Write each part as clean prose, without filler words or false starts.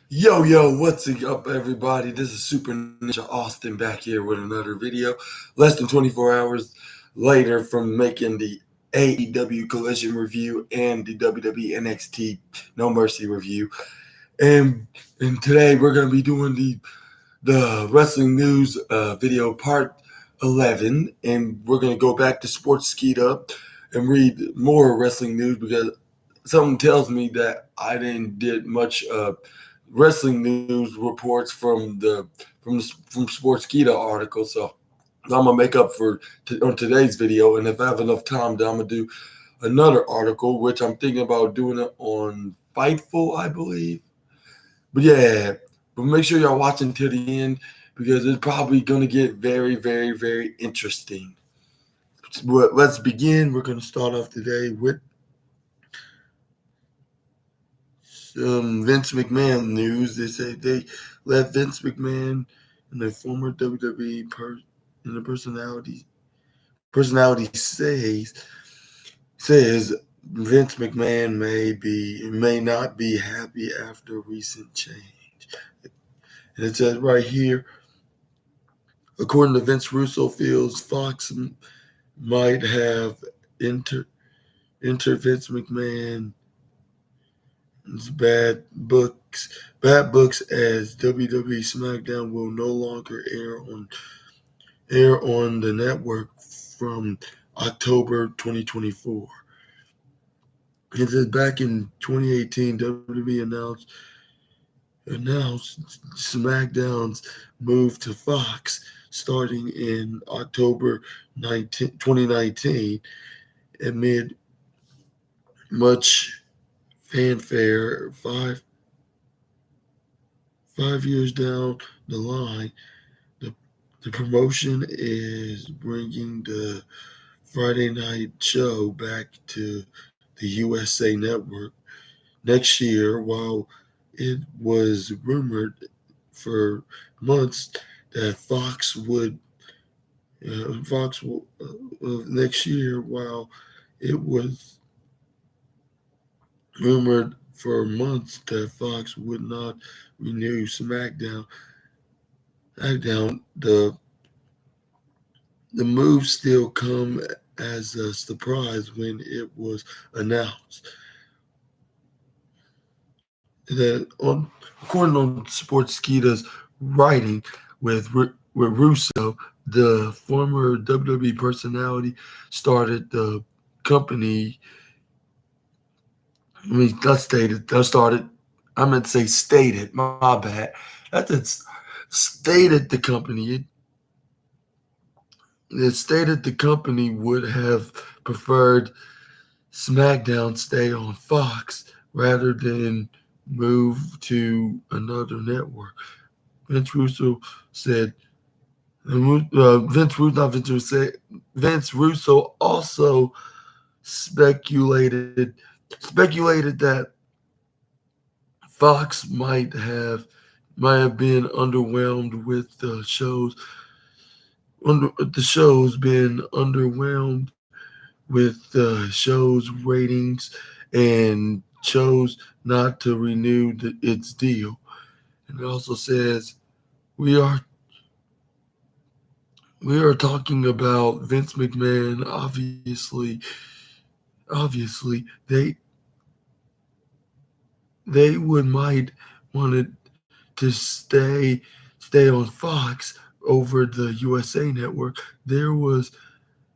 Yo, what's up, everybody? This is Super Ninja Austin back here with another video. Less than 24 hours later from making the AEW Collision review and the WWE NXT No Mercy review. And today we're going to be doing the wrestling news video part 11. And we're going to go back to Sports Skeet Up and read more wrestling news because something tells me that I didn't did much wrestling news reports from Sportskeeda article. So I'm gonna make up for on today's video, and if I have enough time, then I'm gonna do another article, which I'm thinking about doing it on Fightful, I believe. But yeah, but make sure y'all watching till the end because it's probably gonna get very, very, very interesting. But let's begin. We're gonna start off today with some Vince McMahon news. They say they let Vince McMahon and the former WWE and the personality says Vince McMahon may not be happy after recent change. And it says right here, according to Vince Russo, feels Fox might have enter Vince McMahon bad books as WWE SmackDown will no longer air on the network from October 2024. It says back in 2018, WWE announced SmackDown's move to Fox starting in October 2019 amid much fanfare. Five years down the line, the promotion is bringing the Friday night show back to the USA Network next year. While it was rumored for months that Fox next year, while it was rumored for months that Fox would not renew SmackDown. The move still come as a surprise when it was announced. That according to Sportskeeda's writing with Russo, the former WWE personality started the company. I mean, I meant to say stated. My bad. That's stated the company. It stated the company would have preferred SmackDown stay on Fox rather than move to another network. Vince Russo said. Vince Russo also speculated that Fox might have been underwhelmed with the show's been underwhelmed with the show's ratings and chose not to renew its deal. And it also says we are talking about Vince McMahon. Obviously, they might wanted to stay on Fox over the USA Network. There was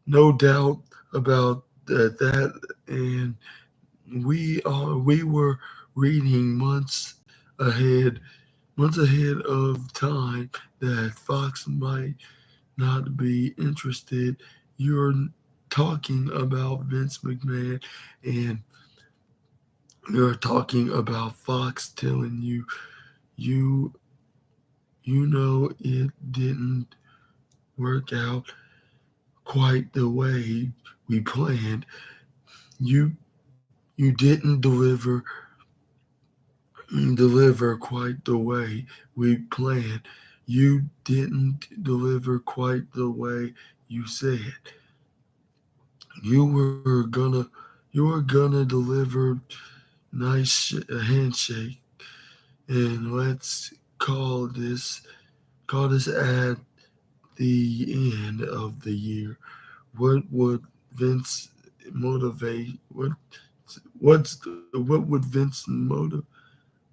no doubt about that, and we were reading months ahead of time that Fox might not be interested. You're talking about Vince McMahon, and you're talking about Fox telling you it didn't work out quite the way we planned. You didn't deliver quite the way we planned. You didn't deliver quite the way you said. You were gonna deliver a handshake And let's call this at the end of the year. What would Vince motivate? What would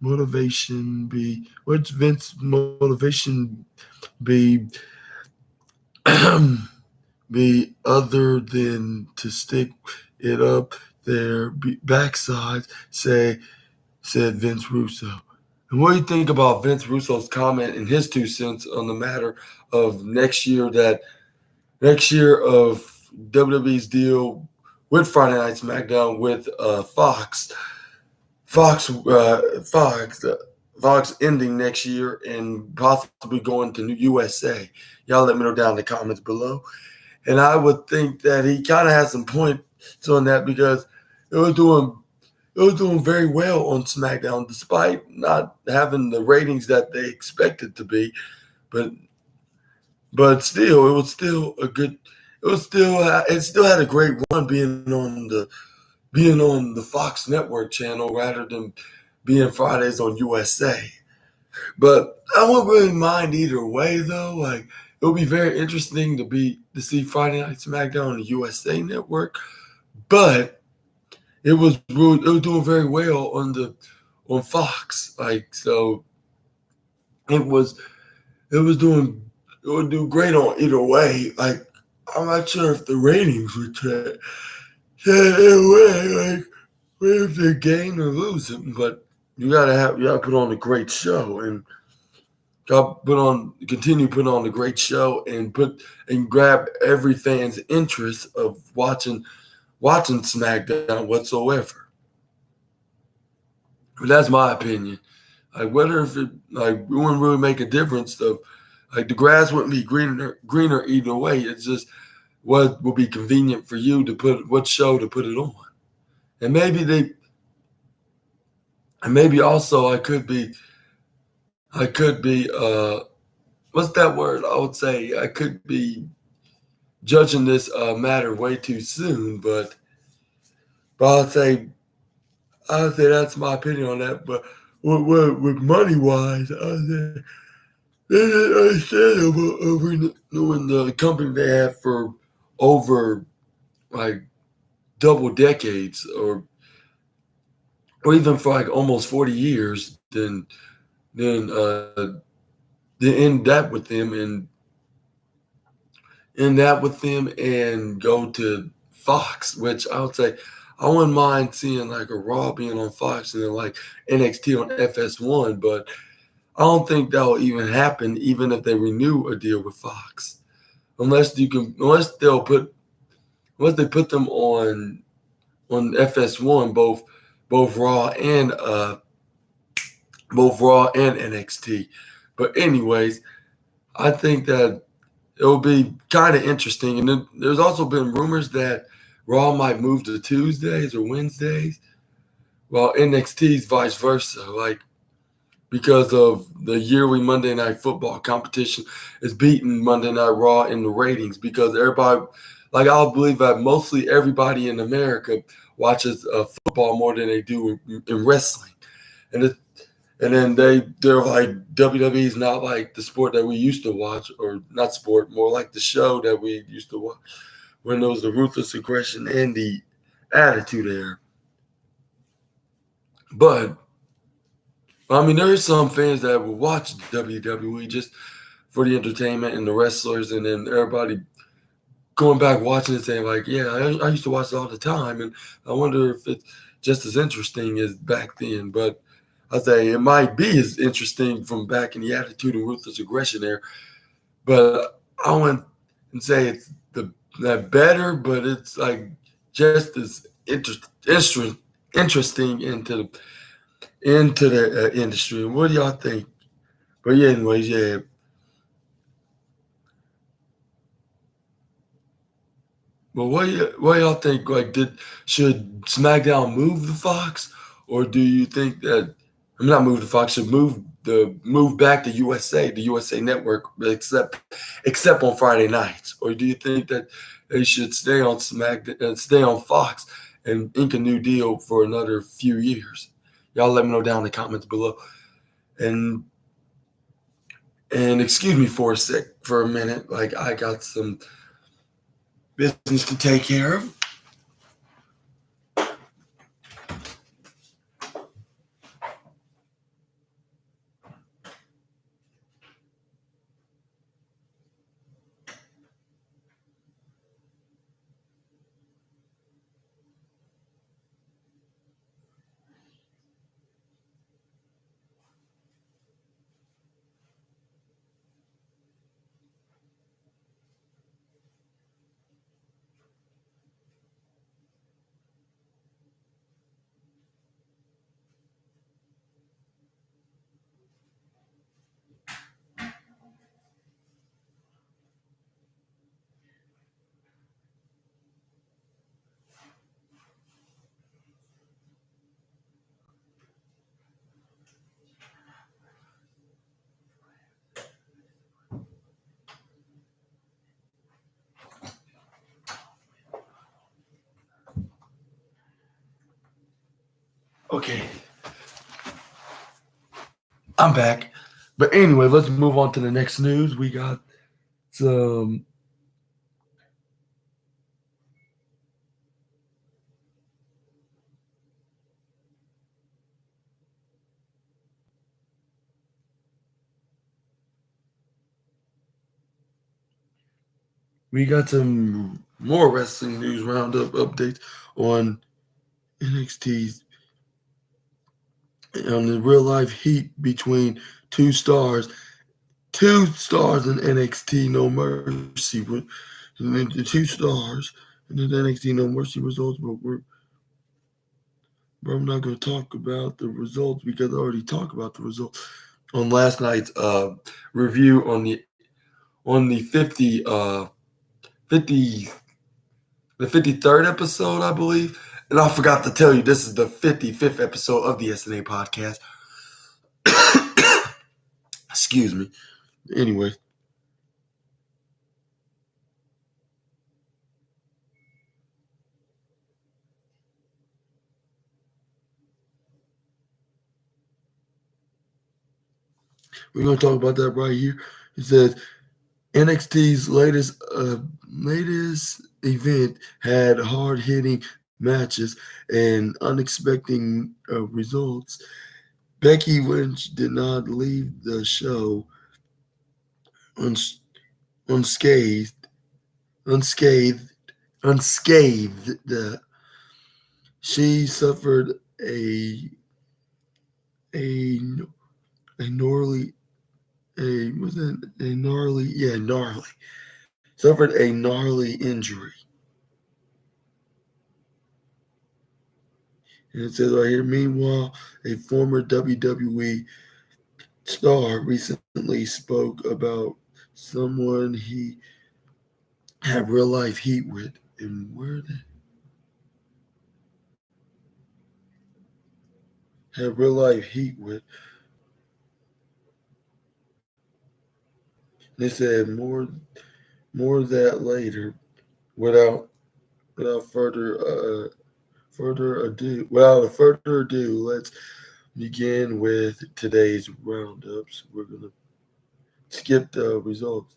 motivation be? What's Vince motivation be? Be other than to stick it up their backside? Said Vince Russo. And what do you think about Vince Russo's comment and his 2 cents on the matter of next year of WWE's deal with Friday Night SmackDown with Fox, Fox ending next year and possibly going to New USA? Y'all let me know down in the comments below. And I would think that he kind of has some points on that because it was doing very well on SmackDown despite not having the ratings that they expected to be, but still, it still had a great run being on the Fox Network channel rather than being Fridays on USA. But I wouldn't really mind either way though. Like it would be very interesting to see Friday Night SmackDown on the USA Network, but it was doing very well on Fox. Like so, it was it was doing it would do great on either way. Like I'm not sure if the ratings would change either way. Like if they gain or lose it, but you gotta put on a great show and continue putting on a great show and grab every fan's interest of watching SmackDown whatsoever. But that's my opinion. Like whether if it wouldn't really make a difference of like the grass wouldn't be greener either way. It's just what will be convenient for you to put what show to put it on. And maybe also I could be what's that word? I would say I could be judging this matter way too soon, but I'd say that's my opinion on that. But with money wise, I'd say it's understandable over knowing the company they have for over like double decades or even for like almost 40 years, then end that with them and go to Fox, which I would say I wouldn't mind seeing like a Raw being on Fox and then like NXT on FS1, but I don't think that will even happen even if they renew a deal with Fox. Unless they put them on FS1 both Raw and NXT. But anyways, I think that it'll be kind of interesting. And then there's also been rumors that Raw might move to Tuesdays or Wednesdays, while NXT's vice versa. Like because of the yearly Monday Night Football competition is beating Monday Night Raw in the ratings because everybody, like I believe that mostly everybody in America watches football more than they do in wrestling, and then they're like WWE's not like the sport that we used to watch, or not sport, more like the show that we used to watch when there was the ruthless aggression and the attitude era. But I mean, there are some fans that will watch WWE just for the entertainment and the wrestlers, and then everybody going back watching it saying like, yeah, I used to watch it all the time, and I wonder if it's just as interesting as back then. But I say it might be as interesting from back in the Attitude and Ruthless Aggression era, but I wouldn't say it's that better, but it's like just as interesting into the industry. What do y'all think? But yeah, anyways, yeah. Well, what y'all think? Like, should SmackDown move the Fox, or do you think that I'm not move the Fox? Should move back to the USA Network, except on Friday nights, or do you think that they should stay on stay on Fox, and ink a new deal for another few years? Y'all let me know down in the comments below. and excuse me for a minute. Like, I got some business to take care of. Okay, I'm back. But anyway, let's move on to the next news. Some we got some more wrestling news roundup updates on NXT's on the real life heat between two stars in NXT No Mercy, and then the two stars and then NXT No Mercy results. But I'm not going to talk about the results because I already talked about the results on last night's review on the 50 the 53rd episode, I believe. And I forgot to tell you, this is the 55th episode of the SNA podcast. Excuse me. Anyway, we're going to talk about that right here. It says NXT's latest event had hard-hitting matches and unexpected results. Becky Lynch did not leave the show uns- unscathed. Unscathed. She suffered a gnarly suffered a gnarly injury. And it says right here, meanwhile, a former WWE star recently spoke about someone he had real life heat with. And where they had real life heat with. They said more of that later. Without further ado, let's begin with today's roundups. We're gonna skip the results.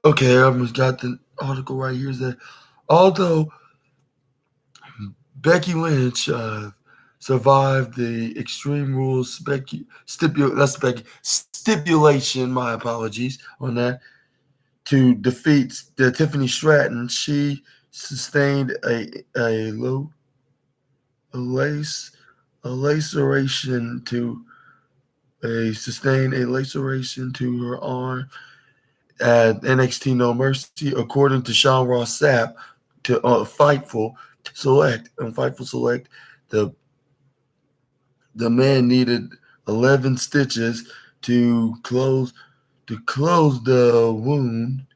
Okay, I almost got the article right here. That although Becky Lynch survived the Extreme Rules stipulation, my apologies on that, to defeat Tiffany Stratton, she sustained a lace a laceration to sustained a laceration to her arm at NXT No Mercy, according to Sean Ross Sapp, to Fightful Select, the the man needed 11 stitches to close the wound.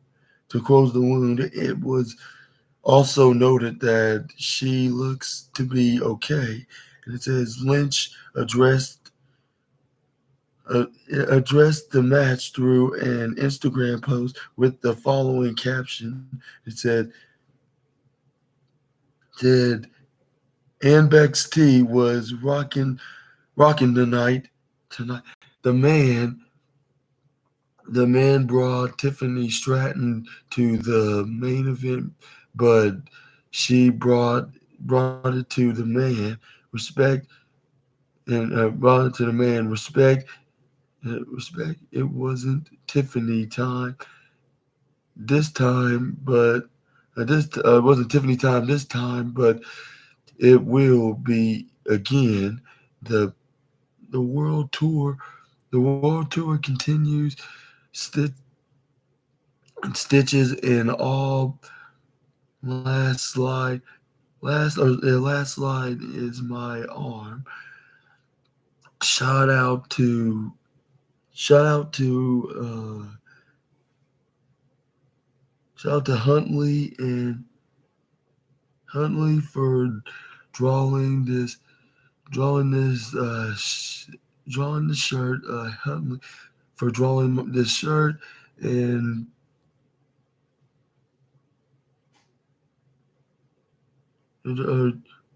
To close the wound, it was also noted that she looks to be okay, and it says Lynch uh, addressed the match through an Instagram post with the following caption. It said Anbex T was rocking tonight. The man the man brought Tiffany Stratton to the main event, but she brought it to the man. Respect and brought it to the man. Respect. It wasn't Tiffany time this time, but this wasn't Tiffany time this time, but it will be again. The the world tour, the world tour continues. Sti- Stitches in all. Last slide. Last slide is my arm. Shout out to shout out to shout out to Huntley for drawing this drawing this drawing the shirt. Huntley for drawing this shirt and uh,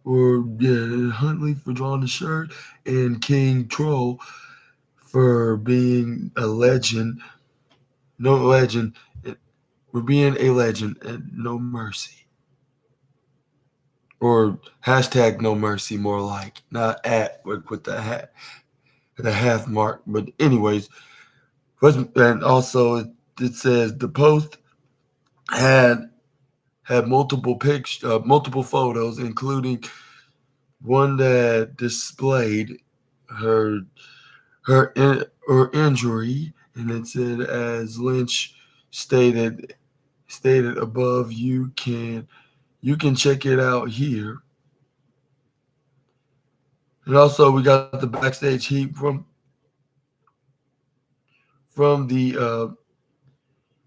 Huntley for drawing the shirt and King Troll for being a legend. No legend. For being a legend at No Mercy. Or hashtag No Mercy, more like. Not at with the half mark. But anyways, and also it says the post had multiple photos, including one that displayed her her injury, and it said, as Lynch stated above, you can check it out here. And also we got the backstage heat from the uh,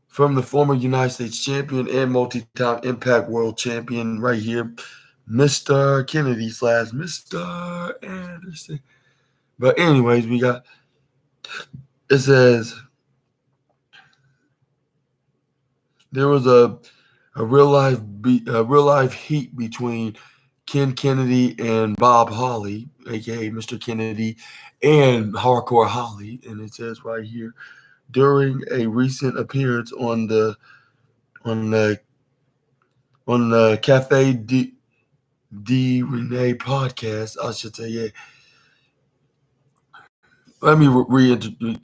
from the former United States champion and multi-time Impact World Champion right here, Mr. Kennedy / Mr. Anderson. But anyways, it says there was a real life heat between Ken Kennedy and Bob Holly, aka Mr. Kennedy, and Hardcore Holly, and it says right here during a recent appearance on the Cafe D Renee podcast, I should say, yeah. Let me reintroduce.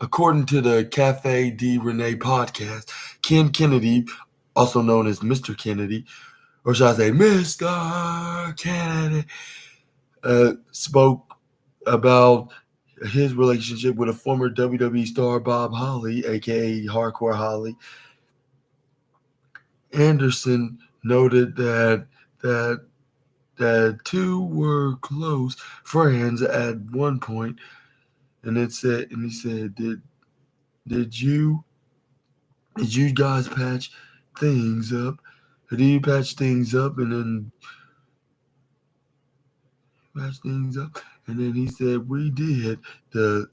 According to the Cafe D Renee podcast, Ken Kennedy, also known as Mr. Kennedy, or should I say Mr. Kennedy, spoke about his relationship with a former WWE star, Bob Holly, aka Hardcore Holly. Anderson noted that that two were close friends at one point, and he said, did you guys patch things up? Did you patch things up and then patch things up? And then he said, we did the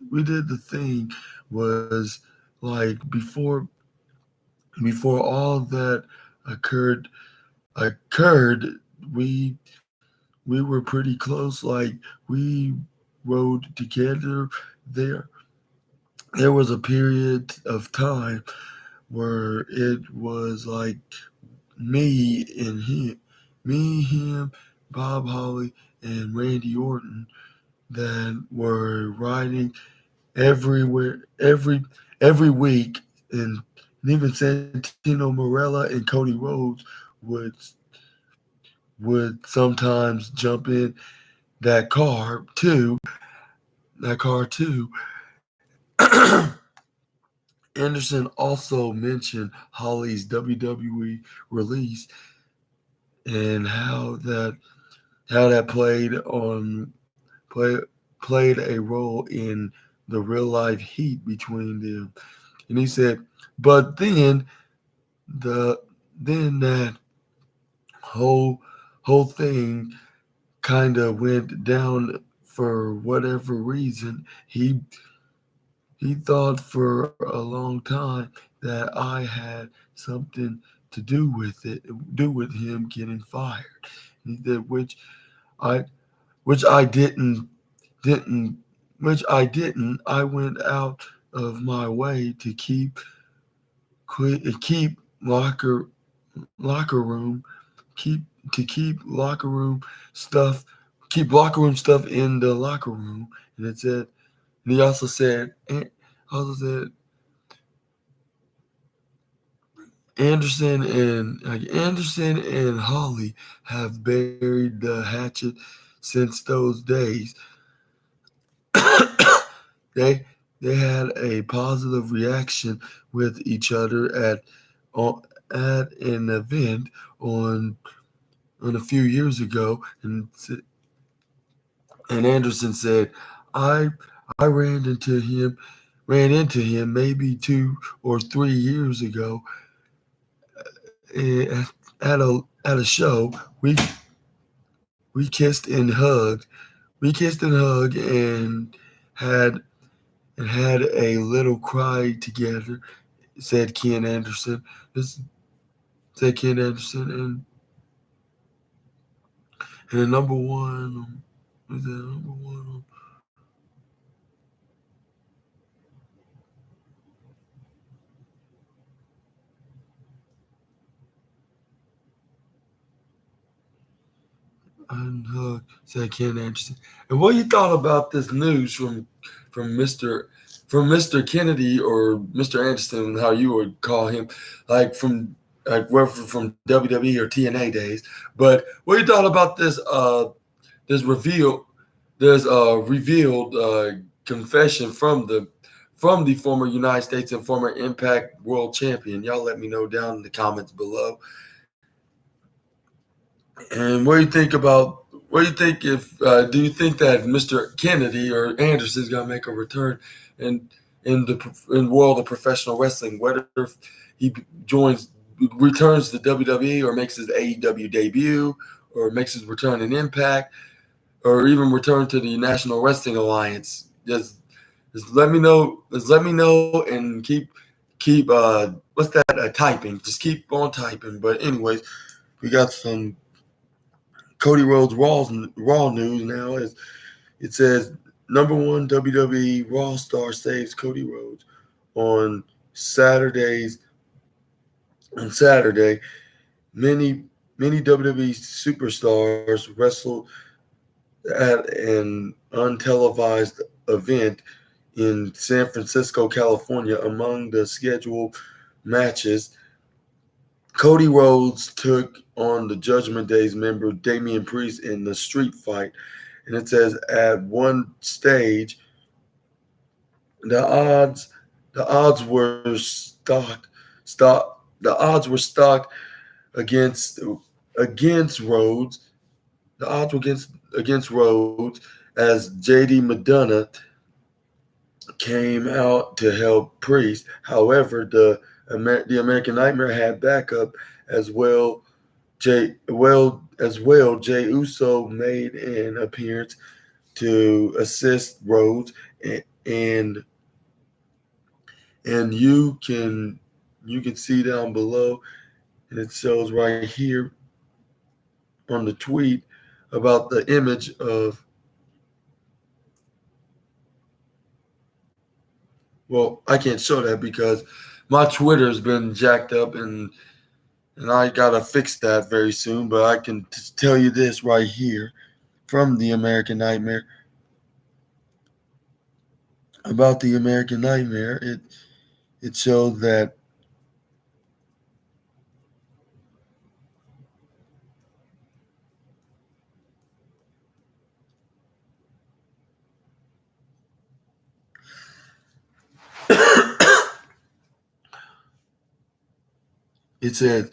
thing was like before all that occurred, we we were pretty close. Like we rode together there. There was a period of time where it was like me and him, Bob Holly, and Randy Orton that were riding everywhere, every week, and even Santino Marella and Cody Rhodes would would sometimes jump in that car too. That car too. Anderson also mentioned Holly's WWE release and how that play, played a role in the real life heat between them. And he said, but the then that whole whole thing kind of went down for whatever reason. He thought for a long time that I had something to do with him getting fired. He did, I which I didn't which I didn't. I went out of my way to keep locker room keep to stuff keep locker room stuff in the locker room. And it said, and he also said Anderson and Holly have buried the hatchet since those days. they they had a positive reaction with each other on, at an event on a few years ago, and Anderson said, "I I ran into him maybe 2 or 3 years ago eh, at a show. We kissed and hugged. We kissed and hugged had had a little cry together," said Ken Anderson. This said Ken Anderson, and the number one was the number one. Said Ken Anderson. And what you thought about this news from Mister from Mister Kennedy or Mister Anderson, how you would call him, like whether from WWE or TNA days. But what you thought about this revealed confession from the former United States and former Impact World Champion? Y'all let me know down in the comments below. And what do you think about? What do you think if? Do you think that Mr. Kennedy or Anderson is going to make a return in in world of professional wrestling? Whether if he joins, returns to WWE or makes his AEW debut, or makes his return in Impact, or even return to the National Wrestling Alliance? Just let me know. Just let me know and keep what's that typing? Just keep on typing. But anyways, we got some Cody Rhodes Raw news now. As it says, number one WWE Raw star saves Cody Rhodes on Saturdays. On Saturday, many WWE superstars wrestled at an untelevised event in San Francisco, California. Among the scheduled matches, Cody Rhodes took on the Judgment Day's member Damian Priest in the street fight. And it says at one stage, the odds the odds were stocked against Rhodes. The odds were against Rhodes as JD McDonough came out to help Priest. However, the American Nightmare had backup as well. Jay Uso made an appearance to assist Rhodes, and and you can see down below, and it shows right here on the tweet about the image of. Well, I can't show that because my Twitter's been jacked up, and I gotta fix that very soon. But I can tell you this right here from the American Nightmare about the American Nightmare. It shows that It says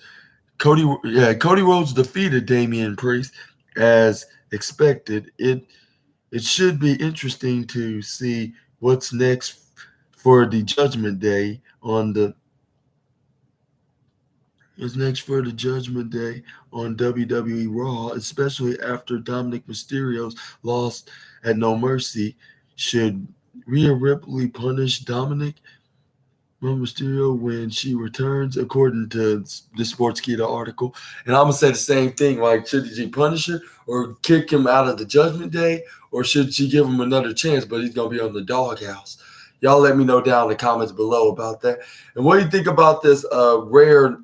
Cody Rhodes defeated Damian Priest as expected. It should be interesting to see what's next for the Judgment Day on the is next for the Judgment Day on WWE Raw, especially after Dominic Mysterio's loss at No Mercy. Should Rhea Ripley punish Dominic Mysterio when she returns, according to the Sportskeeda article? And I'm gonna say the same thing. Like, should she punish her or kick him out of the Judgment Day, or should she give him another chance? But he's gonna be on the doghouse. Y'all let me know down in the comments below about that. And what do you think about this rare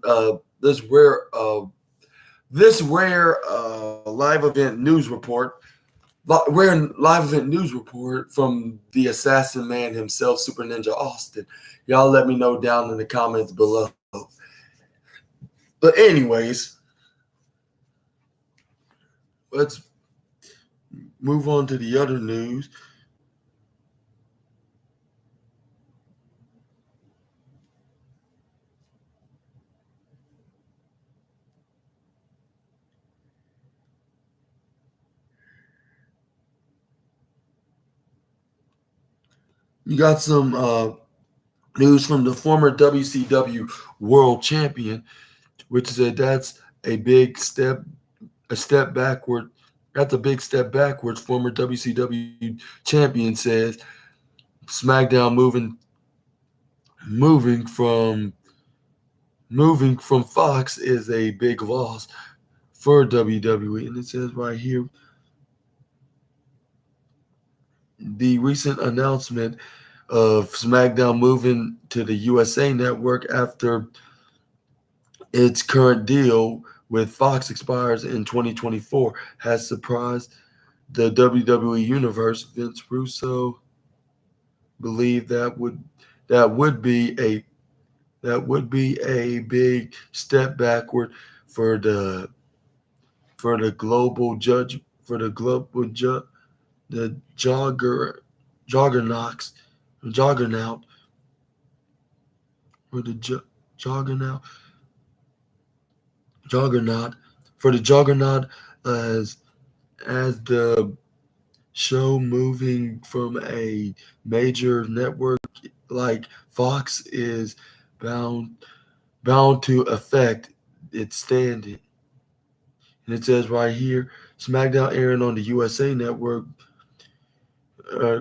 live event news report? Rare live event news report from the assassin man himself, Super Ninja Austin. Y'all let me know down in the comments below. But anyways, let's move on to the other news. You got some news from the former WCW World Champion, which said that's a step backward. That's a big step backwards. Former WCW champion says SmackDown moving from Fox is a big loss for WWE. And it says right here, the recent announcement of SmackDown moving to the USA Network after its current deal with Fox expires in 2024 has surprised the WWE universe. Vince Russo believed that would be a big step backward for the global the juggernaut or the juggernaut for the juggernaut as the show moving from a major network like Fox is bound to affect its standing. And it says right here, SmackDown airing on the USA Network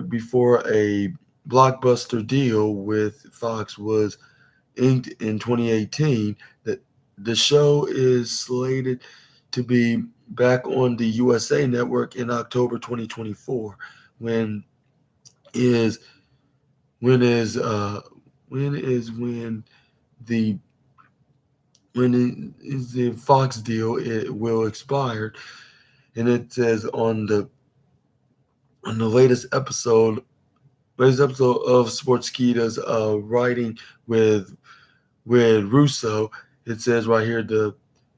before a blockbuster deal with Fox was inked in 2018. That the show is slated to be back on the USA Network in October 2024. When is when is when is when the Fox deal it will expire? And it says on the latest episode of Sportskeeda's writing with Russo, it says right here the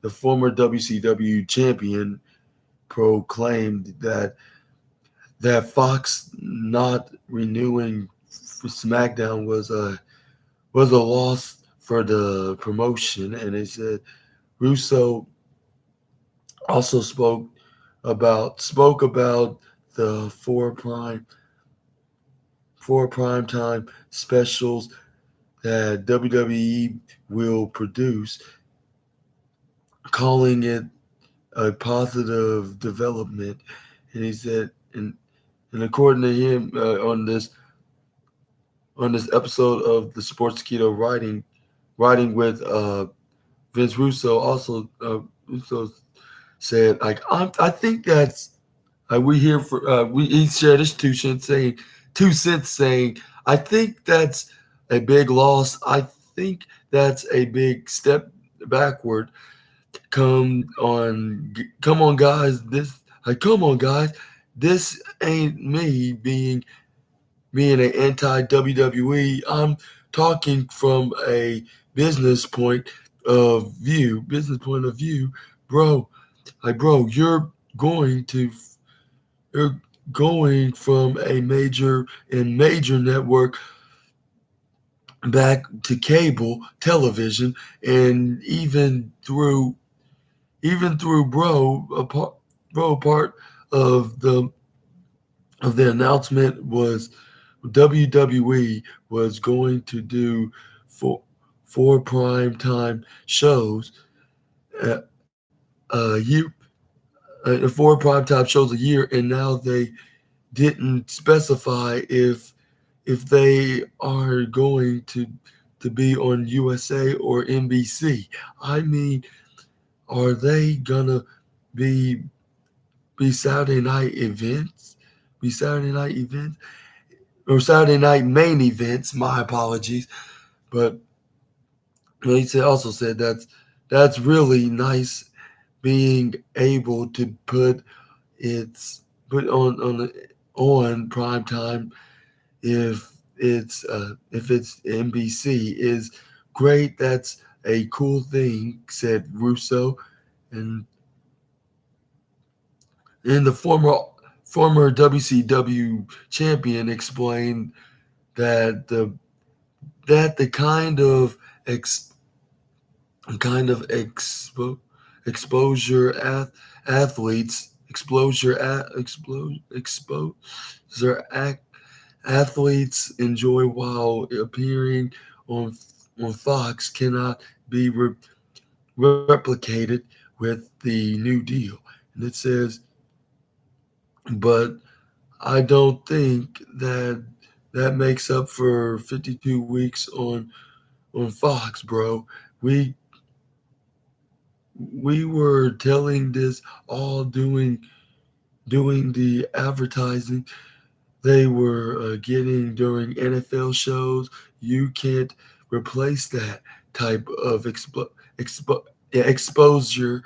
former WCW champion proclaimed that Fox not renewing SmackDown was a loss for the promotion. And they said Russo also spoke about the four prime time specials that WWE will produce, calling it a positive development. And he said, and according to him, on this episode of the Sportskeeda writing with Vince Russo, also Russo said, like, I think that's we here for he shared his 2 cents saying, I think that's a big loss. I think that's a big step backward. Come on guys, come on guys, this ain't me being an anti WWE. I'm talking from a business point of view, bro. Like, bro, you're going from a major network back to cable television, and even through part of the announcement was WWE was going to do four prime time shows a, a year, four prime time shows a year, and now they didn't specify if they are going to be on USA or NBC. I mean, are they gonna be be Saturday night events? Be Saturday night events or Saturday night main events? My apologies, but also said that's really nice being able to put on prime time if it's NBC is great. That's a cool thing, said Russo, and the former WCW champion explained that the exposure athletes exposure athletes enjoy while appearing on Fox cannot be replicated with the new deal. And it says, but I don't think that makes up for 52 weeks on Fox, bro. We we were telling this all doing the advertising they were getting during NFL shows. You can't replace that type of exposure,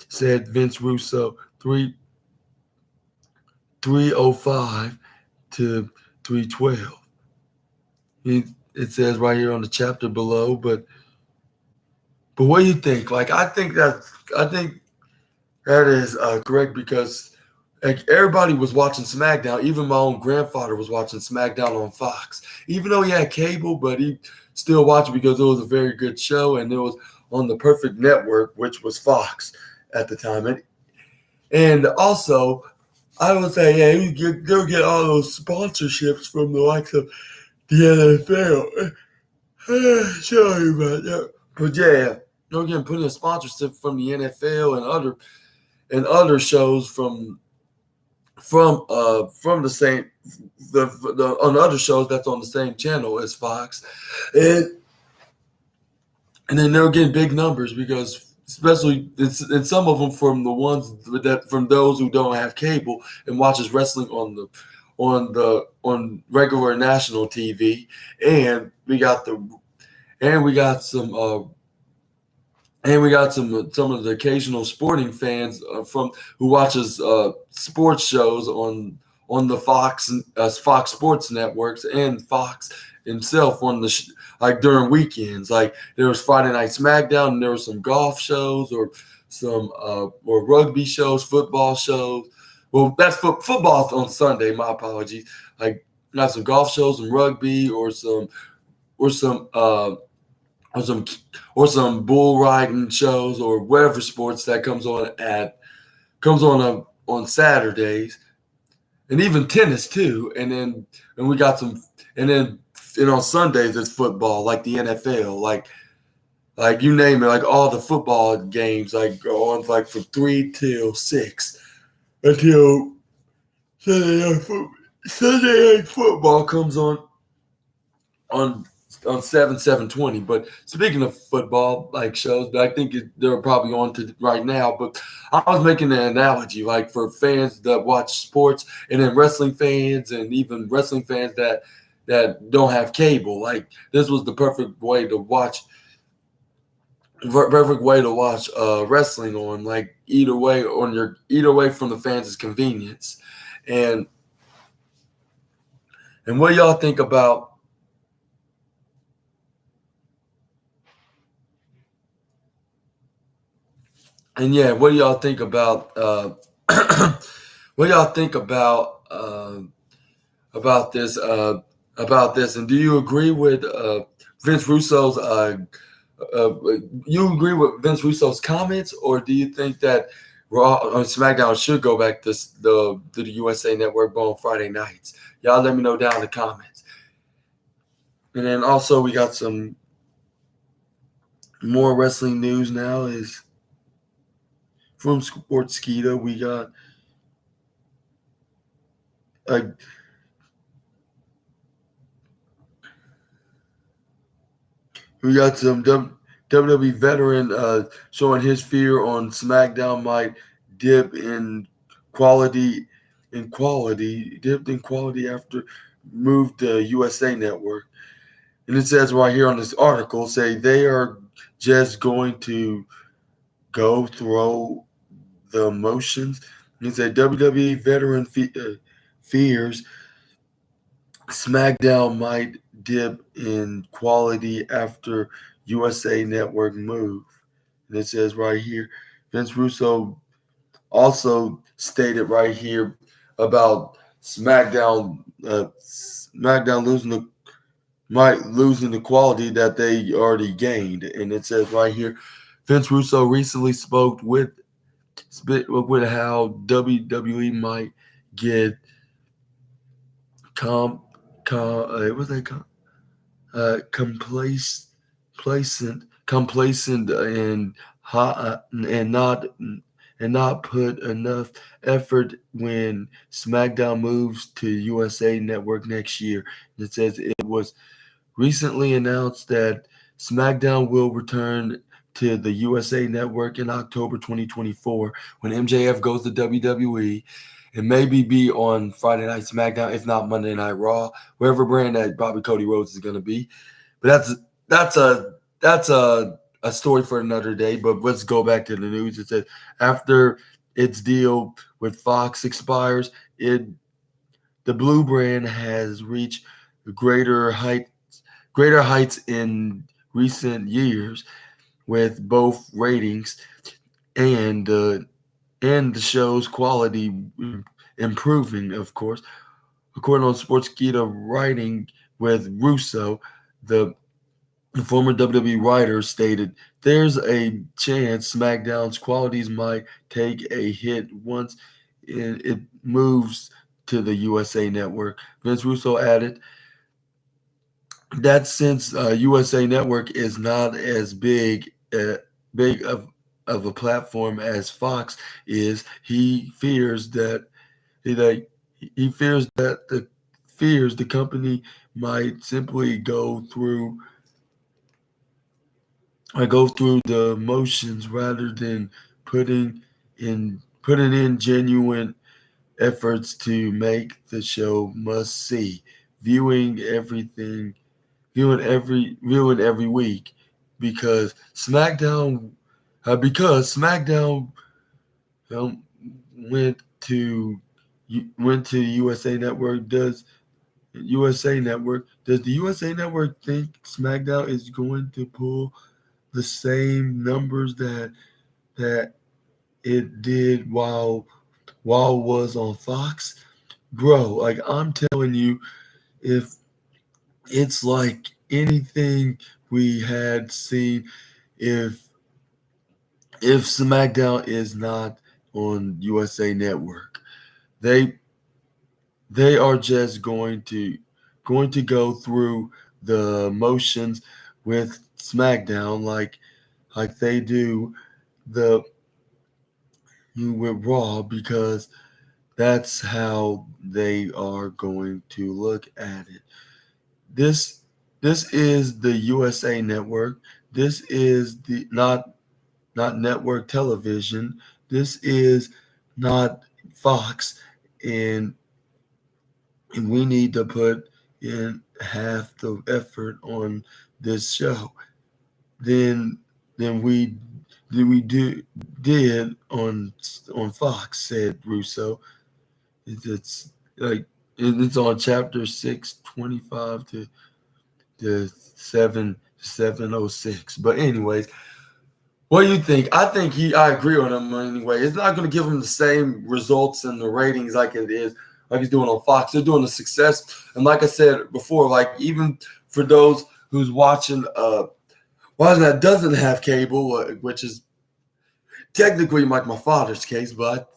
said Vince Russo. 305 to 312. It says right here on the chapter below, but what do you think? Like, I think that is correct, because like everybody was watching SmackDown. Even my own grandfather was watching SmackDown on Fox, even though he had cable, but he still watched it because it was a very good show, and it was on the perfect network, which was Fox at the time. And also, I would say, yeah, they'll get all those sponsorships from the likes of the NFL. Sorry about that. But yeah, they're getting plenty of sponsorship from the NFL and other shows from the same the on other shows that's on the same channel as Fox, and then they're getting big numbers, because especially and some of them from those who don't have cable and watches wrestling on regular national TV. And we got the and we got some of the occasional sporting fans from who watches sports shows on the Fox Sports networks, and Fox himself on like during weekends. Like there was Friday Night SmackDown, and there was some golf shows or some or rugby shows, football shows. Well, that's football on Sunday. My apologies. Like not some golf shows and rugby, or some or some or some bull riding shows, or whatever sports that comes on Saturdays, and even tennis too. And we got some, and then on Sundays it's football, like the NFL, like you name it, like all the football games like go on like from 3 till 6 until Sunday night football comes on on 720. But speaking of football like shows, but I think they're probably on to right now. But I was making an analogy, like for fans that watch sports, and then wrestling fans, and even wrestling fans that don't have cable. Like this was the perfect way to watch wrestling on, like either way from the fans' convenience. And what y'all think about? And yeah, what do y'all think about? What do y'all think about this? About this? And do you agree with Vince Russo's you agree with Vince Russo's comments, or do you think that Raw or SmackDown should go back to the USA Network on Friday nights? Y'all let me know down in the comments. And then also we got some more wrestling news now is from Sportskeeda. We got some WWE veteran showing his fear on SmackDown might dip in quality dipped in quality after moved to USA Network. And it says right here on this article, say they are just going to go through the motions. It said WWE veteran fears SmackDown might dip in quality after USA Network move. And it says right here, Vince Russo also stated right here about SmackDown losing the quality that they already gained. And it says right here, Vince Russo recently spoke with how WWE might get complacent and not put enough effort when SmackDown moves to USA Network next year. It says it was recently announced that SmackDown will return to the USA Network in October 2024 when MJF goes to WWE, and maybe be on Friday Night SmackDown, if not Monday Night Raw, wherever brand that Bobby Cody Rhodes is going to be. But that's a story for another day. But let's go back to the news. It says after its deal with Fox expires, the Blue brand has reached greater heights in recent years, with both ratings and the show's quality improving, of course. According on Sportskeeda writing with Russo, the former WWE writer stated, there's a chance SmackDown's qualities might take a hit once it moves to the USA Network. Vince Russo added that since USA Network is not as big of a platform as Fox is, he fears that the company might simply go through the motions rather than putting in genuine efforts to make the show must see, viewing every week, because SmackDown went to USA Network. Does the USA Network think SmackDown is going to pull the same numbers that it did while it was on Fox? Bro, like, I'm telling you, if it's like anything we had seen, if SmackDown is not on USA Network, they are just going to go through the motions with SmackDown like they do with Raw, because that's how they are going to look at it. This is the USA Network. This is the not network television. This is not Fox, and we need to put in half the effort on this show than we did on Fox, said Russo. It's like it's on chapter 625 to 706. But anyways, what do you think? I agree on him anyway. It's not going to give him the same results and the ratings like it is, like he's doing on Fox. They're doing the success. And like I said before, like, even for those who's watching that doesn't have cable, which is technically like my father's case, but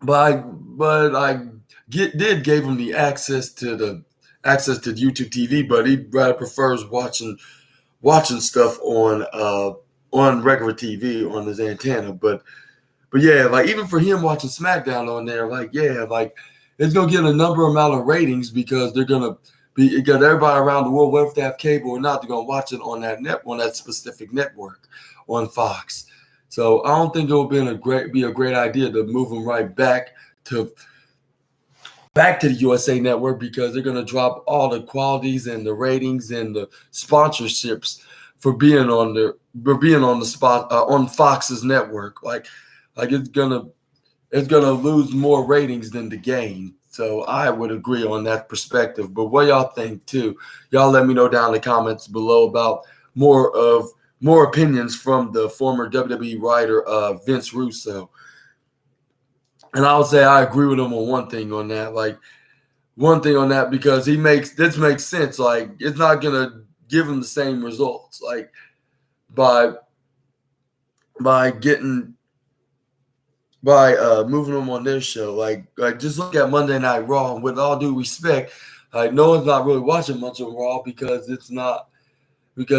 I did gave him the access to YouTube TV, but he rather prefers watching stuff on regular TV on his antenna. But yeah, like even for him watching SmackDown on there, like yeah, like it's gonna get a number amount of ratings because they're gonna be got everybody around the world, whether they have cable or not, they're gonna watch it on that specific network on Fox. So I don't think it would be a great idea to move them right to back to the USA Network because they're gonna drop all the qualities and the ratings and the sponsorships for being on the spot on Fox's network. Like it's gonna lose more ratings than the gain. So I would agree on that perspective. But what y'all think too? Y'all let me know down in the comments below about more opinions from the former WWE writer Vince Russo. And I would say I agree with him on one thing on that because this makes sense. Like it's not gonna give him the same results. Like by getting by moving them on their show. Like just look at Monday Night Raw. And with all due respect, like no one's not really watching much of Raw because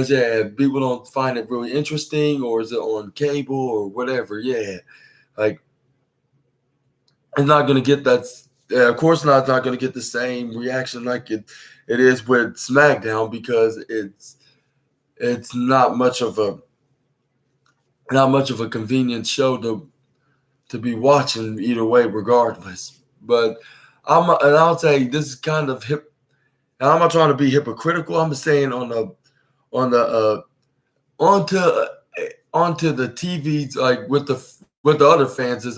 yeah, people don't find it really interesting, or is it on cable or whatever? Yeah, like it's not gonna get that. Yeah, of course not. It's not gonna get the same reaction like it is with SmackDown because it's not much of a convenient show to be watching either way, regardless. But I'll say this is kind of hip. And I'm not trying to be hypocritical. I'm just saying on the onto the TVs like with the other fans as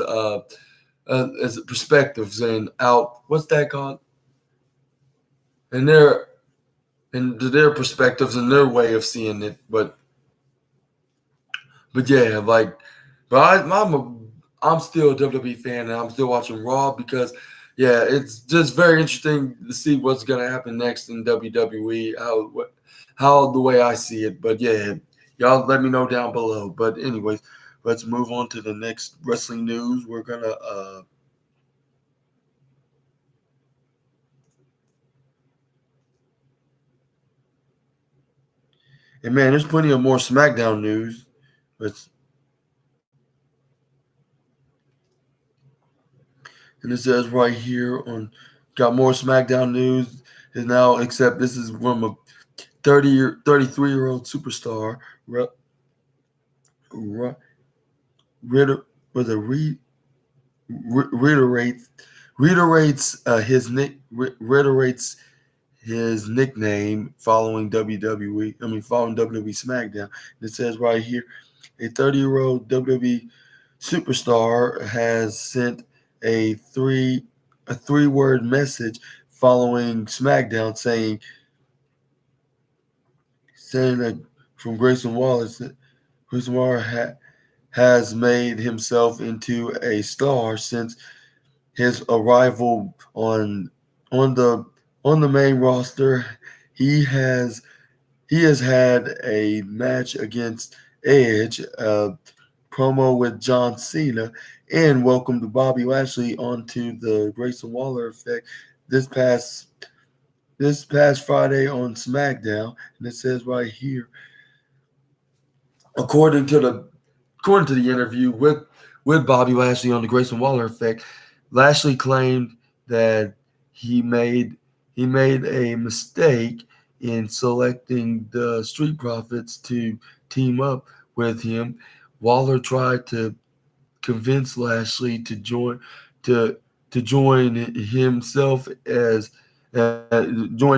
perspectives and out. What's that called? And their perspectives and their way of seeing it. But yeah, like, but I'm still a WWE fan and I'm still watching Raw because, yeah, it's just very interesting to see what's gonna happen next in WWE. How the way I see it. But yeah, y'all let me know down below. But anyways, let's move on to the next wrestling news. We're gonna and man, there's plenty of more SmackDown news. And it says right here on got more SmackDown news is now, except this is from a 33-year-old superstar. Ritter was a reiterates his nickname following following WWE SmackDown. It says right here, a 30-year-old WWE superstar has sent a three-word message following SmackDown saying that from Grayson Wallace that Grayson Waller has made himself into a star since his arrival on the main roster. He has had a match against Edge, promo with John Cena, and welcomed Bobby Lashley onto the Grayson Waller effect this past Friday on SmackDown. And it says right here, according to the interview with Bobby Lashley on the Grayson Waller effect, Lashley claimed that he made a mistake in selecting the Street Profits to team up with him. Waller tried to convince Lashley to join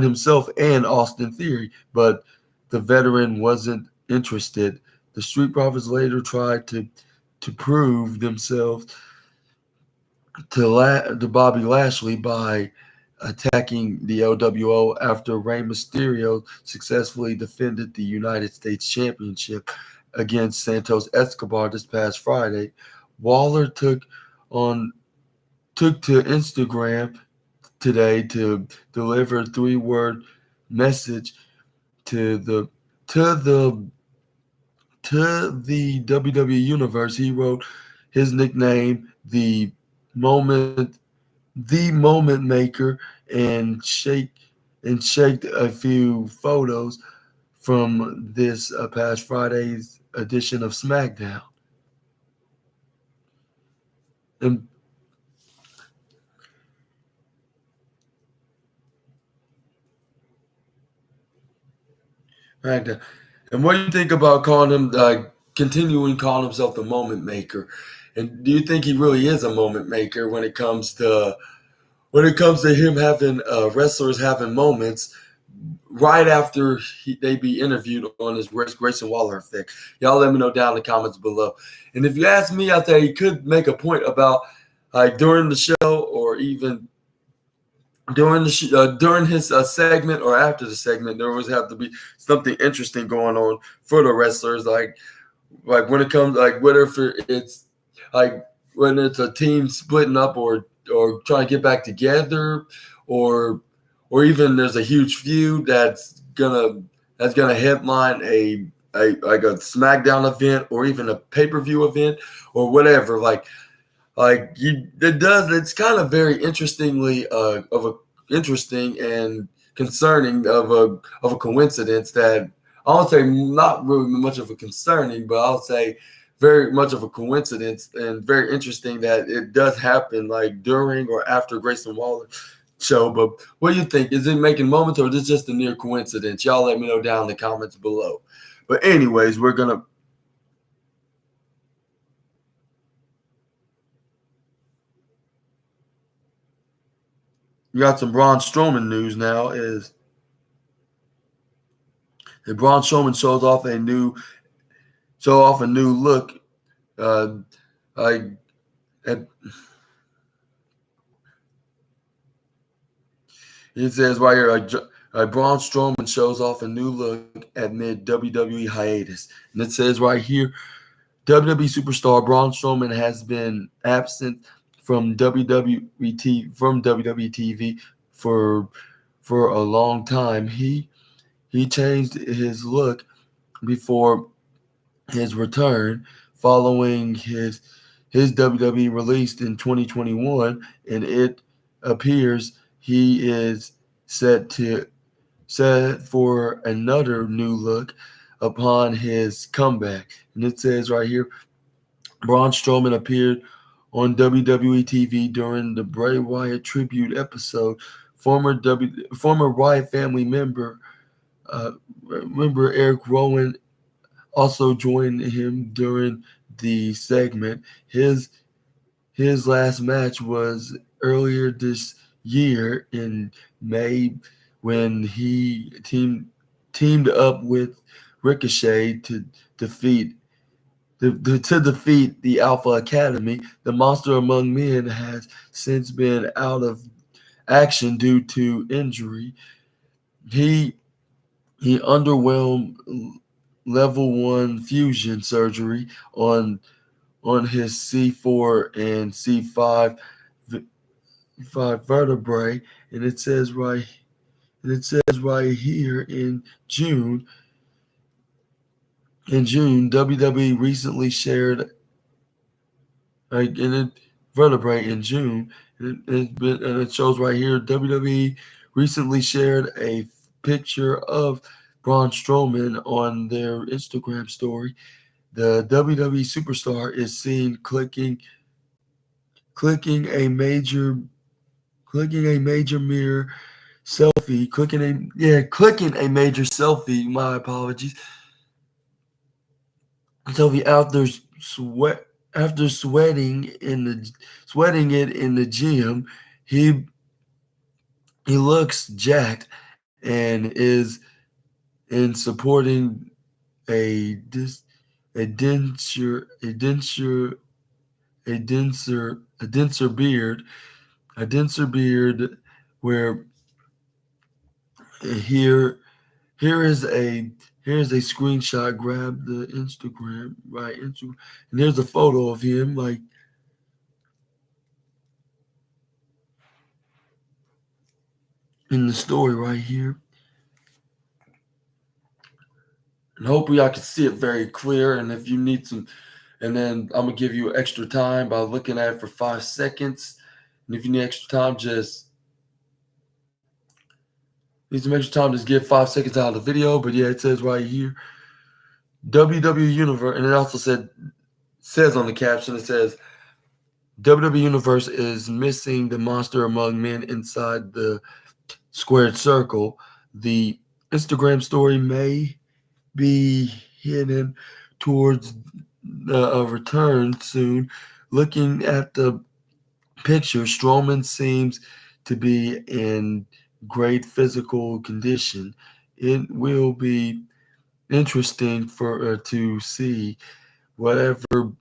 himself and Austin Theory, but the veteran wasn't interested. The Street Profits later tried to prove themselves to Bobby Lashley by attacking the LWO after Rey Mysterio successfully defended the United States Championship against Santos Escobar this past Friday. Waller took to Instagram today to deliver a three-word message to the to the to the WWE universe. He wrote his nickname, moment, the moment maker, and shaked a few photos from this past Friday's edition of SmackDown. And SmackDown. And what do you think about calling him, continuing calling himself the moment maker? And do you think he really is a moment maker when it comes to him having wrestlers having moments right after they be interviewed on his Grayson Waller effect? Y'all let me know down in the comments below. And if you ask me, I think he could make a point about during the show or even during his segment or after the segment, there always have to be something interesting going on for the wrestlers, like when it comes whether if it's like when it's a team splitting up or trying to get back together, or even there's a huge feud that's gonna headline a SmackDown event or even a pay-per-view event or whatever. It's kind of very interesting and concerning of a coincidence that I would say not really much of a concerning, but I'll say very much of a coincidence and very interesting that it does happen during or after Grayson Waller show. But what do you think? Is it making moments or is it just a near coincidence? Y'all let me know down in the comments below. But anyways, we got some Braun Strowman news now. Is that Braun Strowman show off a new look. Uh, I at, It says right here, Braun Strowman shows off a new look amid WWE hiatus, and it says right here, WWE superstar Braun Strowman has been absent from WWE TV for a long time. He changed his look before his return following his WWE released in 2021, and it appears he is set for another new look upon his comeback. And it says right here, Braun Strowman appeared on WWE TV during the Bray Wyatt tribute episode. Former Wyatt family member Eric Rowan also joined him during the segment. His last match was earlier this year in May when he teamed up with Ricochet to defeat the Alpha Academy. The Monster Among Men has since been out of action due to injury. He underwent level 1 fusion surgery on his C4 and C5 vertebrae, and it says right here in June. WWE recently shared in it vertebrae in June. And it shows right here. WWE recently shared a picture of Braun Strowman on their Instagram story. The WWE superstar is seen clicking a major mirror selfie, clicking a major selfie. My apologies. Selfie after sweating it in the gym. He looks jacked and is in supporting a denser beard, where here here's a screenshot. Grab the Instagram, right? And there's a photo of him in the story right here. And hopefully I can see it very clear. And if you need some, and then I'm gonna give you extra time by looking at it for 5 seconds. And if you need extra time, just give 5 seconds out of the video. But yeah, it says right here, WWE Universe, and it also says on the caption, it says WWE Universe is missing the monster among men inside the squared circle. The Instagram story may be heading towards a return soon. Looking at the picture, Strowman seems to be in great physical condition. It will be interesting for to see whatever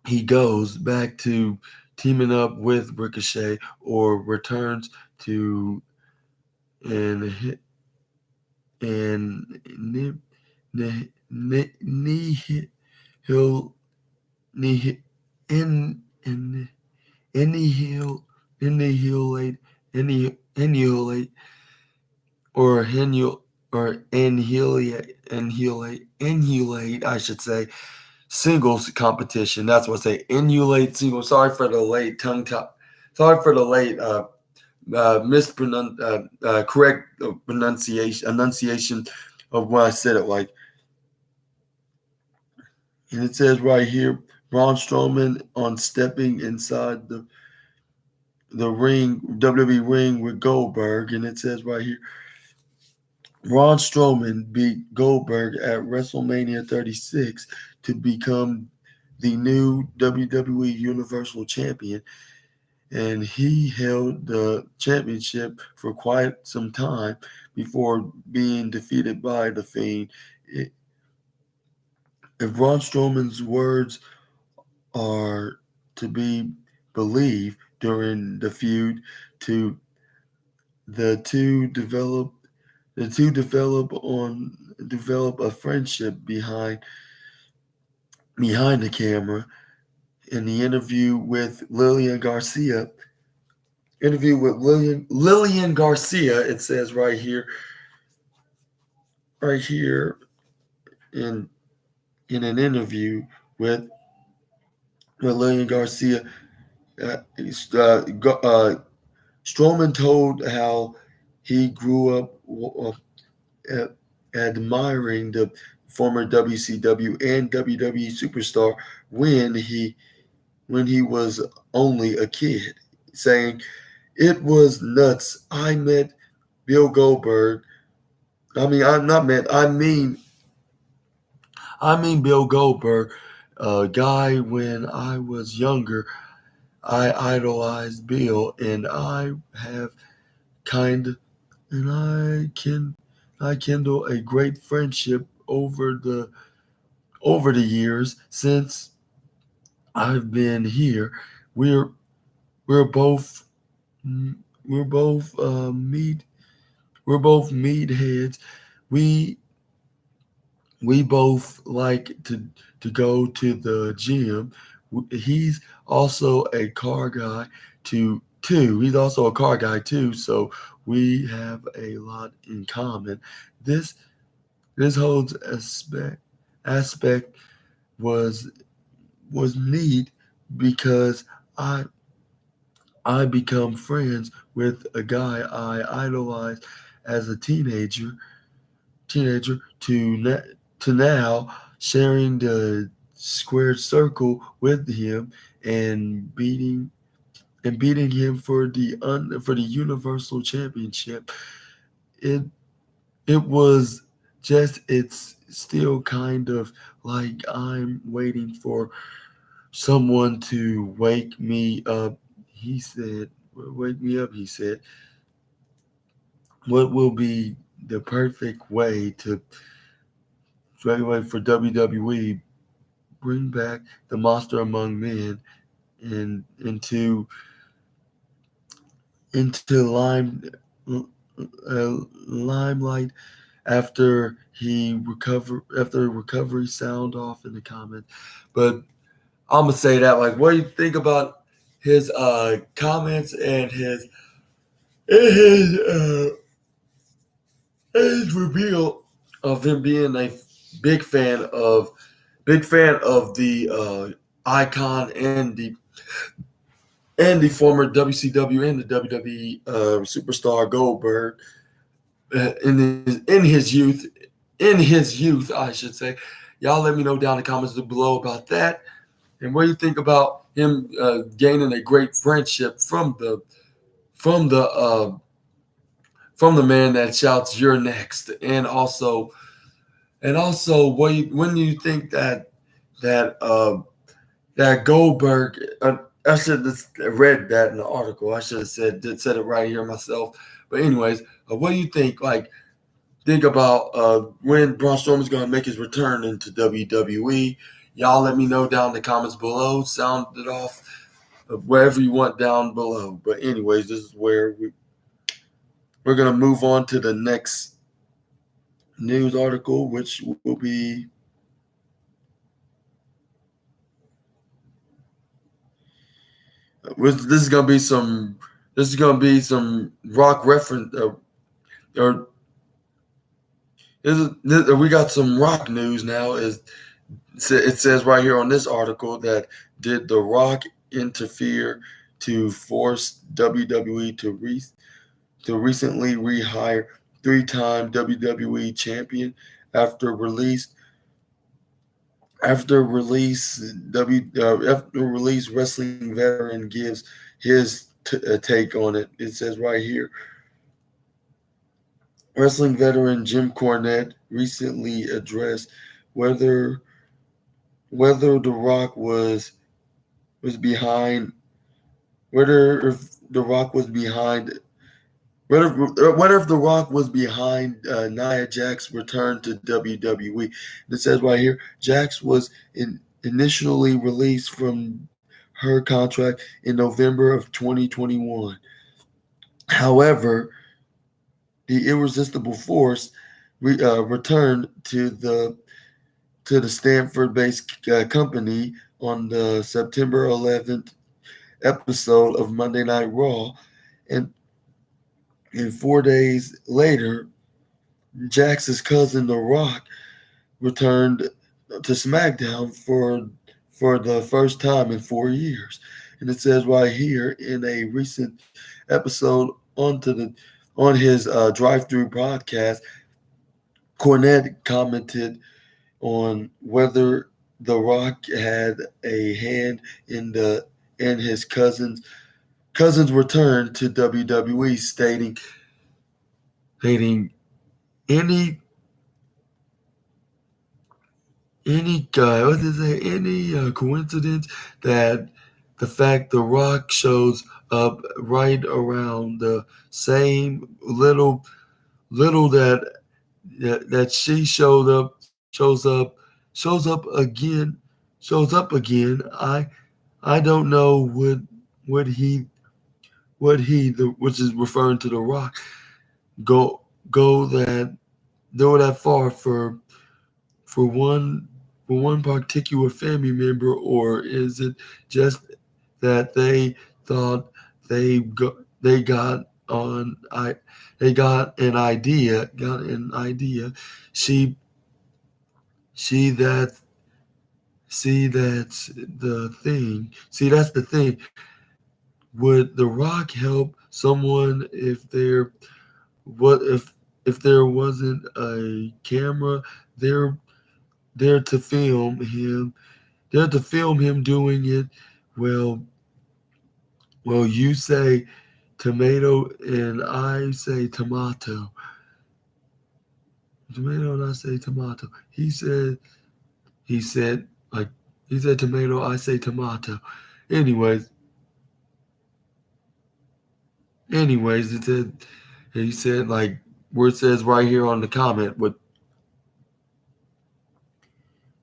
he goes back to teaming up with Ricochet or returns to and and he'll in annihilate annihilate or annihilate I should say singles competition. That's what I say. Emulate singles. Sorry for the late tongue top. Sorry for the late correct enunciation of when I said it. Like, and it says right here, Braun Strowman on stepping inside the ring, WWE ring with Goldberg, and it says right here, Braun Strowman beat Goldberg at WrestleMania 36 to become the new WWE Universal Champion, and he held the championship for quite some time before being defeated by The Fiend. If Braun Strowman's words are to be believed during the feud, to the two develop develop a friendship behind the camera. In the interview with Lillian Garcia, it says right here in an interview with Lillian Garcia, Strowman told how he grew up admiring the former WCW and WWE superstar when he was only a kid, saying, "It was nuts. I met Bill Goldberg. I mean Bill Goldberg, a guy when I was younger. I idolized Bill, and I have kind and I kindle a great friendship over the years since I've been here. We're we're both we're both meatheads. We we both like to go to the gym. He's also a car guy too. He's also a car guy too. So we have a lot in common. This holds aspect was neat because I become friends with a guy I idolized as a teenager to now sharing the squared circle with him and beating him for the Universal Championship. It was just it's still kind of like I'm waiting for someone to wake me up. He said, "Wake me up." He said, "What will be the perfect way to for WWE bring back the monster among men and into limelight after recovery?" Sound off in the comments. But I'm gonna say that, like, what do you think about his comments and his reveal of him being a big fan of the icon and the former WCW and the WWE superstar Goldberg in his youth, I should say. Y'all let me know down in the comments below about that, and what do you think about him gaining a great friendship from the uh, from the man that shouts "You're next," and also when do you think that that Goldberg. I should have read that in the article. I should have said it right here myself. But anyways, what do you think? Like, think about when Braun Strowman's going to make his return into WWE. Y'all let me know down in the comments below. Sound it off wherever you want down below. But anyways, this is where we're going to move on to the next news article, which will be this is going to be some rock reference or we got some rock news now. It says right here on this article that did The Rock interfere to force WWE to recently rehire three-time WWE champion after release wrestling veteran gives his take on it. It says right here, wrestling veteran Jim Cornette recently addressed whether The Rock was behind whether if The Rock was behind whether if The Rock was behind Nia Jax's return to WWE. It says right here, Jax was initially released from her contract in November of 2021. However, the Irresistible Force returned to the Stanford-based company on the September 11th episode of Monday Night Raw, and 4 days later, Jax's cousin The Rock returned to SmackDown for the first time in 4 years. And it says right here, in a recent episode on his drive-through broadcast, Cornette commented on whether The Rock had a hand in his cousin's return to WWE, stating any coincidence that the fact The Rock shows up right around the same little that she shows up again. I don't know which is referring to The Rock, go that far for one particular family member, or is it just that they thought they got an idea? That's the thing. That's the thing. Would The Rock help someone if there wasn't a camera there to film him doing it? Well, you say tomato and I say tomato. Tomato and I say tomato. He said tomato, I say tomato. Anyways, he said, like where it says right here on the comment, with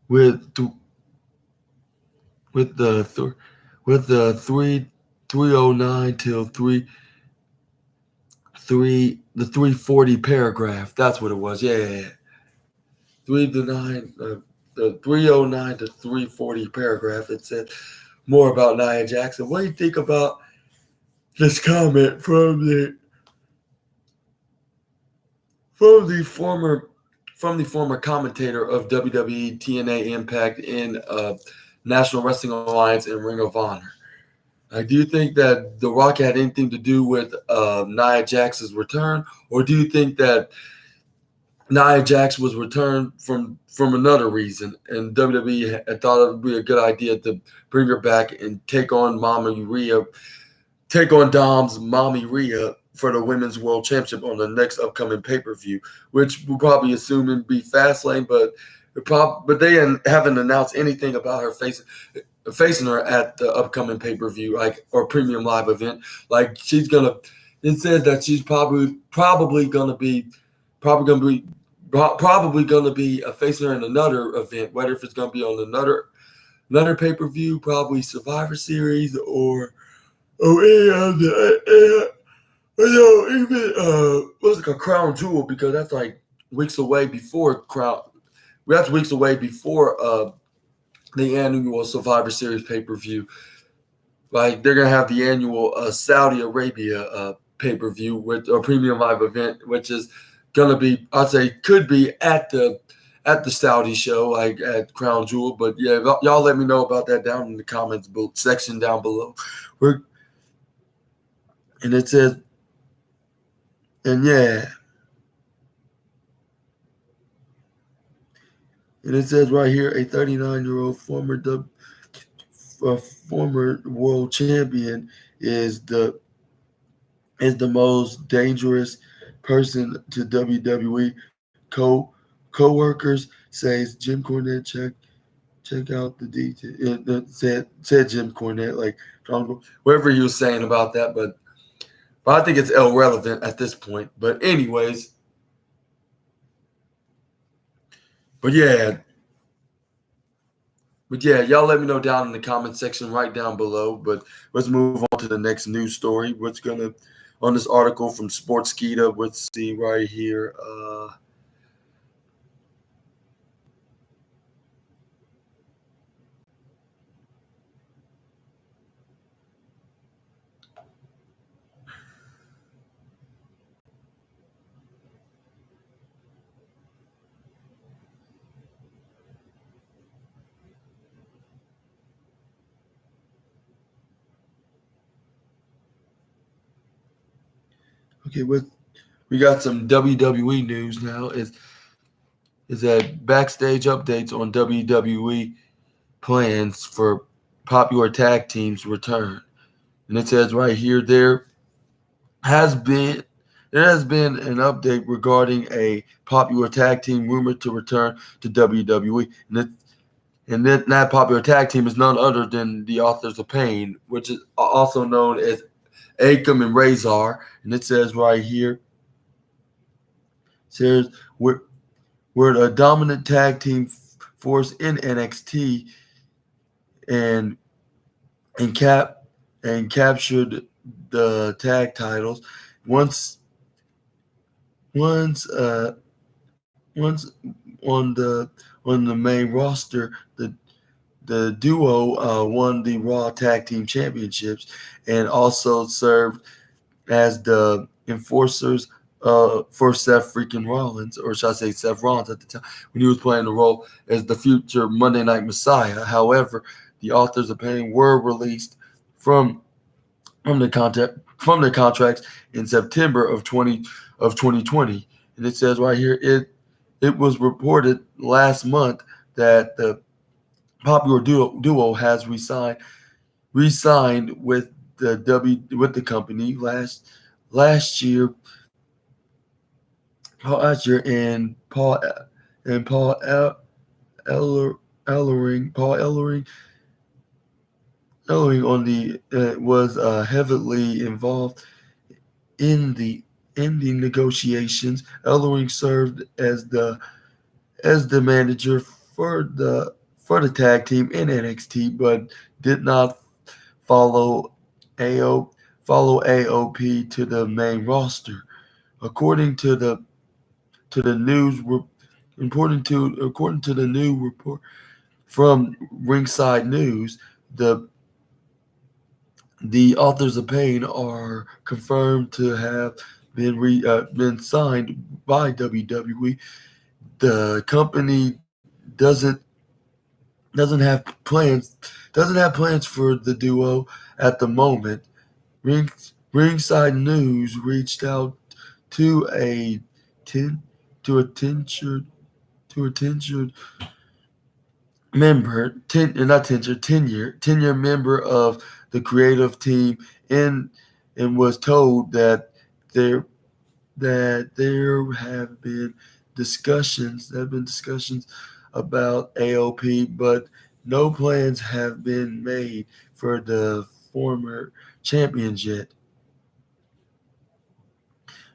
309 till 340 paragraph. That's what it was. Yeah. 309 the 309 to 340 paragraph. It said more about Nia Jackson. What do you think about this comment from the former commentator of WWE, TNA Impact, and National Wrestling Alliance and Ring of Honor. Do you think that The Rock had anything to do with Nia Jax's return, or do you think that Nia Jax was returned from another reason, and WWE had thought it would be a good idea to bring her back and take on Dom's Mommy Rhea for the Women's World Championship on the next upcoming pay-per-view, which we'll probably assume would be Fastlane, but they haven't announced anything about her facing her at the upcoming pay-per-view, or premium live event. It says that she's probably gonna be facing her in another event, whether if it's gonna be on another pay-per-view, probably Survivor Series or even what's it called, Crown Jewel, because that's weeks away before That's weeks away before the annual Survivor Series pay-per-view. They're gonna have the annual Saudi Arabia pay-per-view with a premium live event, which is gonna be, I'd say, could be at the Saudi show, at Crown Jewel. But yeah, y'all let me know about that down in the comments section down below. And it says, and yeah. And it says right here, a 39-year-old former world champion is the most dangerous person to WWE co-workers, says Jim Cornette. Check out the detail. Said Jim Cornette, whatever he was saying about that, but I think it's irrelevant at this point. But anyways. But yeah, y'all let me know down in the comment section right down below. But let's move on to the next news story. What's on this article from Sportskeeda? Let's see right here. Okay, we got some WWE news now. Is that backstage updates on WWE plans for popular tag teams return. And it says right here, there has been an update regarding a popular tag team rumored to return to WWE. And that popular tag team is none other than the Authors of Pain, which is also known as Akam and Razor. And it says right here, says we're a dominant tag team force in NXT and captured the tag titles once on the main roster. The duo won the Raw Tag Team Championships and also served as the enforcers for Seth freaking Rollins, or should I say Seth Rollins at the time, when he was playing the role as the future Monday Night Messiah. However, the Authors of Pain were released from the contracts in September of 2020, and it says right here, it was reported last month that the popular duo has re-signed with the company last year. And Paul Ellering was heavily involved in the negotiations. Ellering served as the manager for the tag team in NXT, but did not follow AOP to the main roster. According to the news new report from Ringside News, the Authors of Pain are confirmed to have been signed by WWE. the company doesn't doesn't have plans doesn't have plans for the duo at the moment. Ringside News reached out to a ten to a tenured member, not tenure member of the creative team, and was told that there have been discussions about AOP, but no plans have been made for the former champions yet.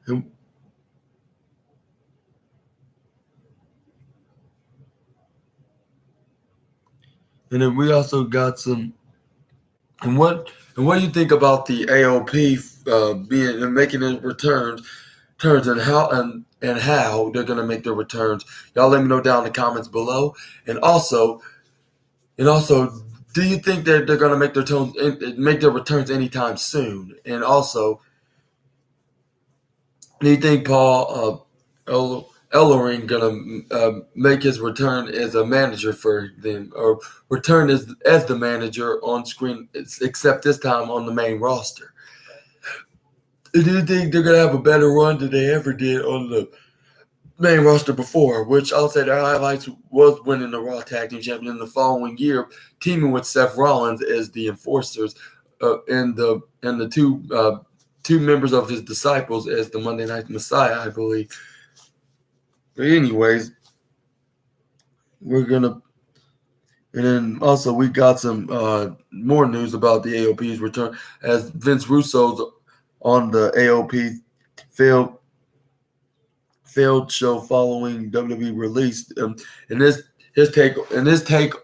And, and then we also got some. And what do you think about the AOP being and making its returns and how they're gonna make their returns? Y'all let me know down in the comments below. And also, And also, do you think that they're going to make their returns anytime soon? And also, do you think Paul Ellering going to make his return as a manager for them, or return as the manager on screen, except this time on the main roster? Do you think they're going to have a better run than they ever did on the main roster before, which I'll say their highlights was winning the Raw Tag Team Champion the following year, teaming with Seth Rollins as the enforcers, and the two members of his disciples as the Monday Night Messiah, I believe. But anyways, we're gonna, and then also we got some more news about the AOP's return, as Vince Russo's on the AOP failed show following WWE release, and his take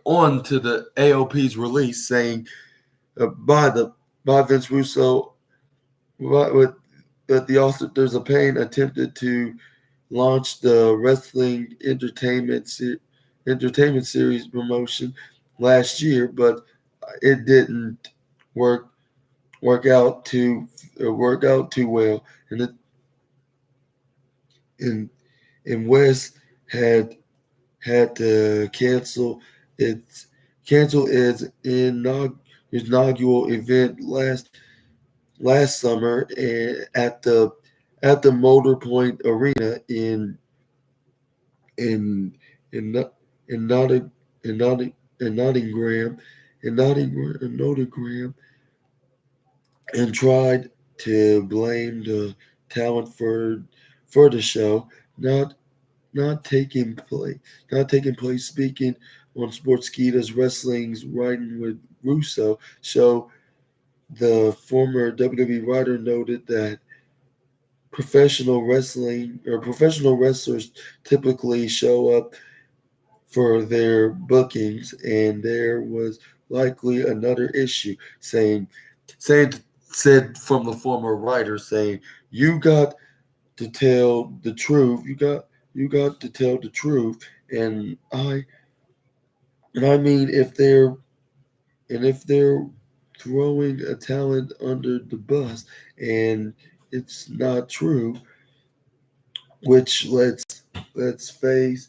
on to the AOP's release, saying by Vince Russo, that the authors of pain attempted to launch the wrestling entertainment series promotion last year, but it didn't work work out too well, and it and and West had to cancel its inaugural event last summer at the Motor Point Arena in in Not- in Notting in Notting in Nottingham, and tried to blame the talent for the show not not taking place speaking on Sportskeeda's Wrestling's Writing with Russo show. The former WWE writer noted that professional wrestlers typically show up for their bookings, and there was likely another issue, saying said from the former writer, saying, you got to tell the truth. You got to tell the truth. And I mean, if they're throwing a talent under the bus and it's not true, which let's face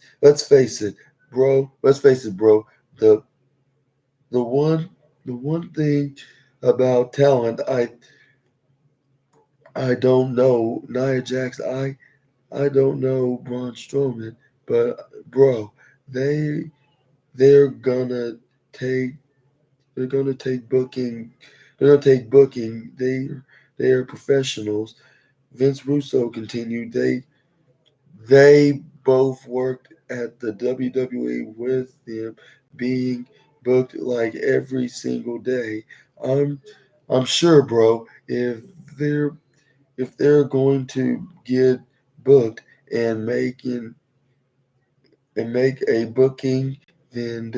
it, bro. Let's face it, bro. The the one the one thing about talent, I don't know Nia Jax. I don't know Braun Strowman, but bro, they they're gonna take they're gonna take booking. They're gonna take booking. They are professionals. Vince Russo continued. They both worked at the WWE with them, being booked like every single day. I'm I'm sure, bro. They're if they're going to get booked and make a booking, then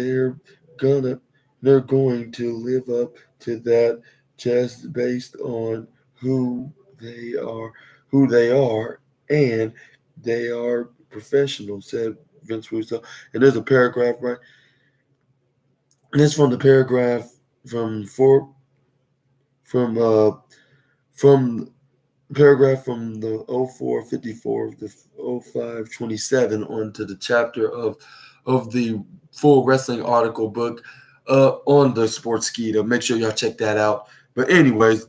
gonna they're going to live up to that, just based on who who they are, and they are professionals, said Vince Russo. And there's a paragraph, right? And it's from the paragraph from from from paragraph from the 0454 of the 0527 onto the chapter of the full wrestling article book on the sports skeeter. Make sure y'all check that out. But anyways,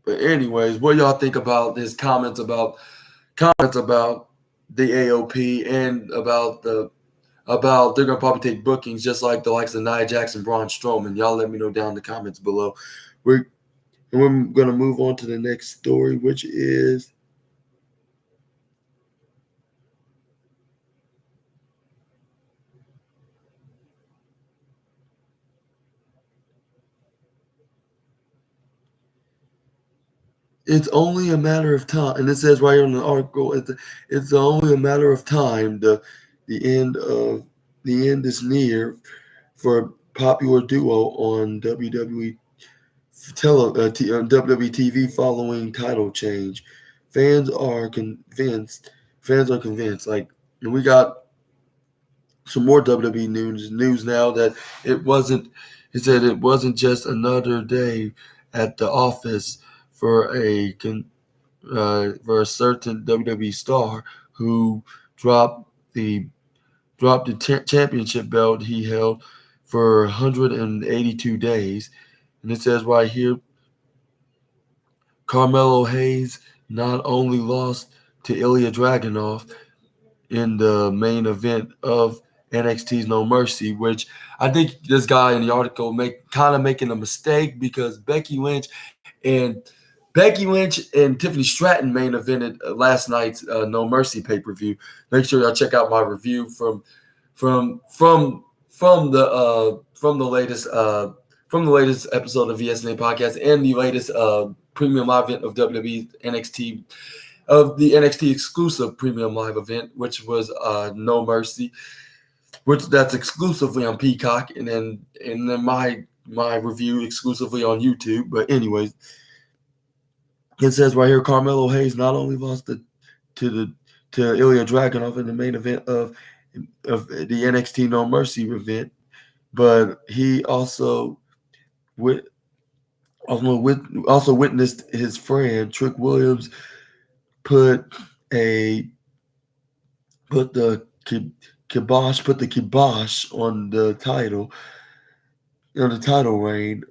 what y'all think about this comments about the AOP and about they're gonna probably take bookings just like the likes of Nia Jackson, Braun Strowman. Y'all let me know down in the comments below. We're gonna move on to the next story, which is it's only a matter of time, and it says right here in the article, it's only a matter of time. The end of the end is near for popular duo on WWE TV following title change. Fans are convinced. Fans are convinced. Like, and we got some more WWE news now that it wasn't. He said it wasn't just another day at the office for for a certain WWE star who dropped the championship belt he held for 182 days. And it says right here, Carmelo Hayes not only lost to Ilya Dragunov in the main event of NXT's No Mercy, which I think this guy in the article making a mistake because Becky Lynch and Tiffany Stratton main evented last night's No Mercy pay-per-view. Make sure y'all check out my review from from from the latest episode of the SNA podcast and the latest premium live event of WWE NXT of the NXT exclusive premium live event, which was No Mercy, which that's exclusively on Peacock, and then my review exclusively on YouTube. But anyways, it says right here, Carmelo Hayes not only lost to the to Ilya Dragunov in the main event of the NXT No Mercy event, but he also witnessed his friend Trick Williams put a put the kibosh on the title reign,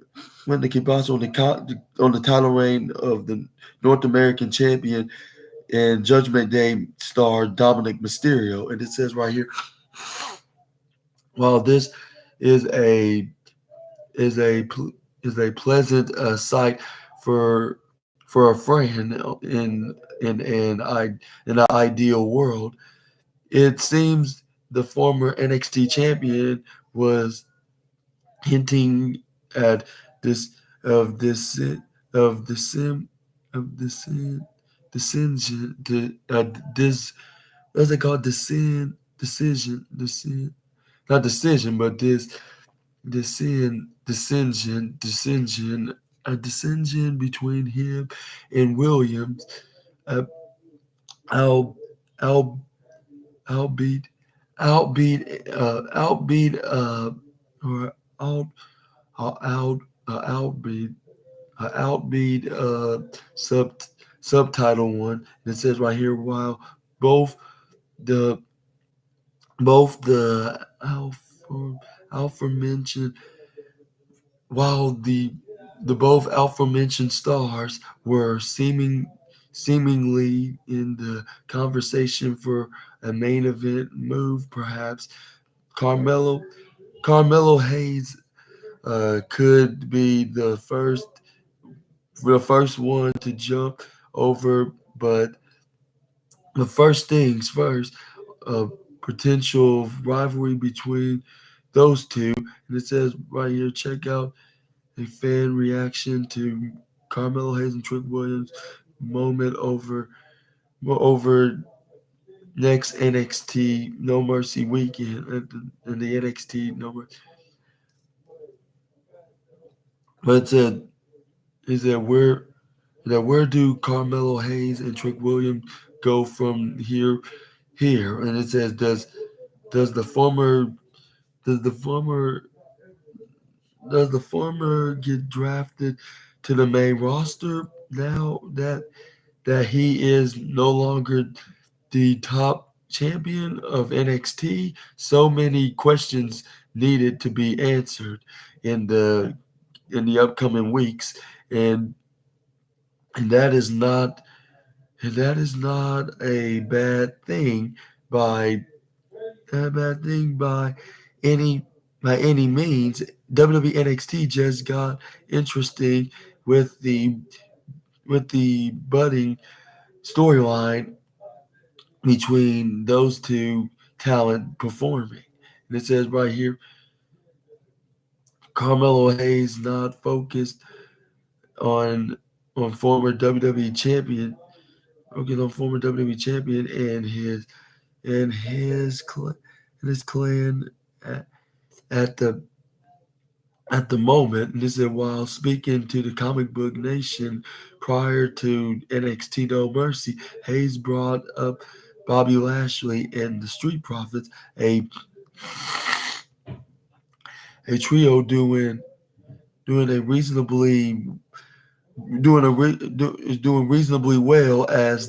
when the kibosh on the title reign of the North American champion and Judgment Day star Dominic Mysterio. And it says right here, while this is a is a is a pleasant sight for a friend in an ideal world, it seems the former NXT champion was hinting at this of this of the sim of the sin decision to this what's it called decision not decision but this a dissension between him and Williams. Uh, Al, Al, Albeit, Outbeat, or out, out, Outbeat, Outbeat, sub subtitle one. And it says right here, while both the alpha alpha mentioned while the both aforementioned stars were seemingly in the conversation for a main event move, perhaps Carmelo Carmelo Hayes could be the first one to jump over, but the first things first, a potential rivalry between those two, and it says right here, check out a fan reaction to Carmelo Hayes and Trick Williams moment over next NXT No Mercy weekend in the NXT No Mercy. But where do Carmelo Hayes and Trick Williams go from here? And it says does the former does the former get drafted to the main roster now that he is no longer the top champion of NXT. So many questions needed to be answered in the upcoming weeks, and and that is not a bad thing by by any any means. WWE NXT just got interesting with the budding storyline between those two talent performing. And it says right here, Carmelo Hayes not focused on former WWE champion, focused on former WWE champion and his clan at, at the at the moment. And this is while speaking to the Comic Book Nation prior to NXT No Mercy, Hayes brought up Bobby Lashley and the Street Profits, a trio doing a reasonably is doing reasonably well as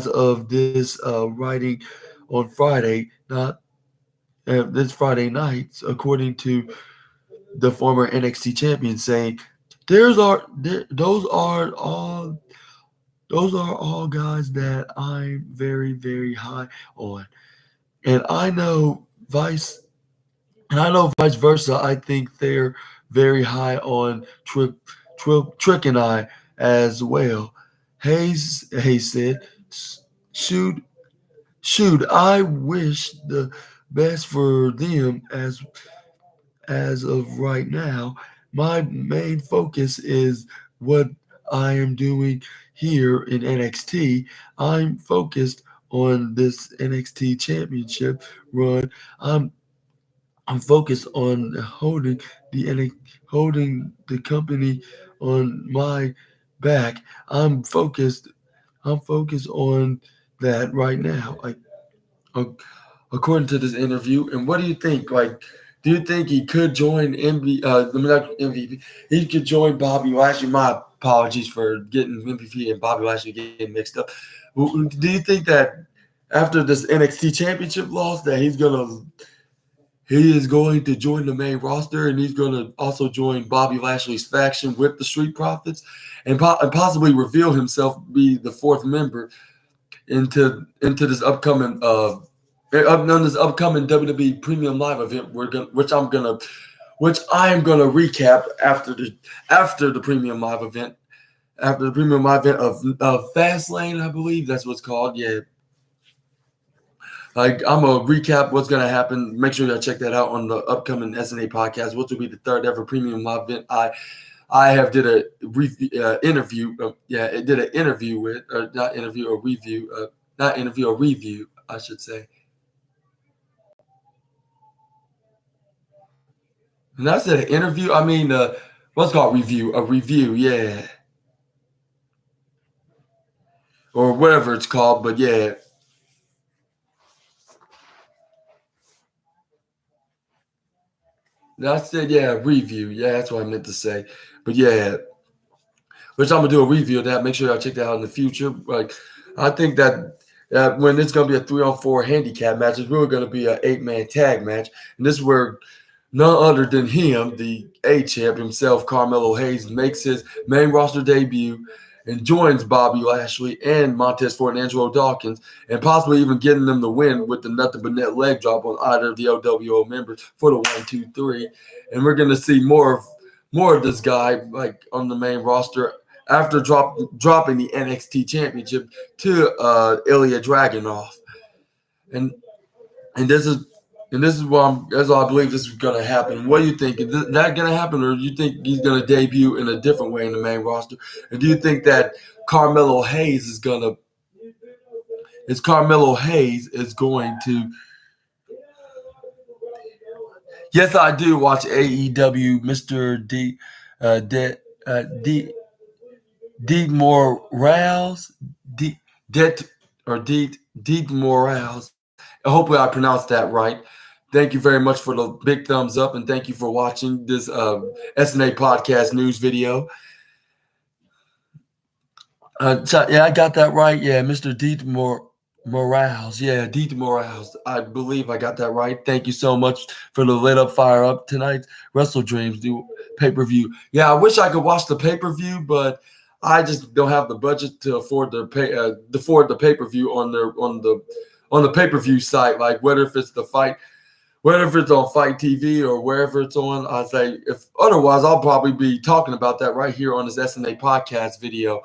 of this writing on Friday, not this Friday night, according to the former NXT champion, saying, those are all guys that I'm very very high on, and I know vice versa. I think they're very high on Trick and I as well. Hayes said, "Shoot, shoot! I wish the best for them as of right now. My main focus is what I am doing here in NXT. I'm focused on this NXT championship run. I'm focused on holding the company on my back. I'm focused on that right now. According to this interview. And what do you think? Do you think he could join not MVP? He could join Bobby Lashley. My apologies for getting MVP and Bobby Lashley getting mixed up. Do you think that after this NXT Championship loss, that he is going to join the main roster, and he's going to also join Bobby Lashley's faction with the Street Profits, and possibly reveal himself be the fourth member into this upcoming on this upcoming WWE Premium Live event, which I am gonna recap after the Premium Live event, of Fastlane, I believe that's what's called. Yeah, I'm gonna recap what's gonna happen. Make sure you check that out on the upcoming SNA podcast, which will be the third ever Premium Live event. I have did a interview. It did an interview with, or not interview or review, not interview or review, I should say. And I said an interview. I mean, what's called review? A review, yeah, or whatever it's called. But yeah, I said yeah, review. Yeah, that's what I meant to say. But yeah, which I'm gonna do a review of that. Make sure y'all check that out in the future. I think that when it's gonna be a 3-on-4 handicap match, it's really gonna be an 8-man tag match, and this is where none other than him, the A-champ himself, Carmelo Hayes, makes his main roster debut and joins Bobby Lashley and Montez Ford and Angelo Dawkins, and possibly even getting them the win with the nothing but net leg drop on either of the OWO members for the 1-2-3. And we're gonna see more of this guy on the main roster after dropping the NXT championship to Ilya Dragunov. And and this is that's all I believe this is gonna happen. What do you think? Is that gonna happen, or do you think he's gonna debut in a different way in the main roster? And do you think that Carmelo Hayes is going to? Yes, I do watch AEW, Mr. D Morales, D Det or D Morales. Hopefully I pronounced that right. Thank you very much for the big thumbs up, and thank you for watching this SNA podcast news video. Yeah, I got that right. Yeah, Mr. Morales. Yeah, Deet Morales. I believe I got that right. Thank you so much for the lit up fire up tonight. Wrestle Dreams do pay-per-view. Yeah, I wish I could watch the pay-per-view, but I just don't have the budget to afford the pay-per-view on the pay-per-view site. Like whether if it's the fight, whether if it's on Fight TV or wherever it's on. I say if otherwise, I'll probably be talking about that right here on this SNA podcast video.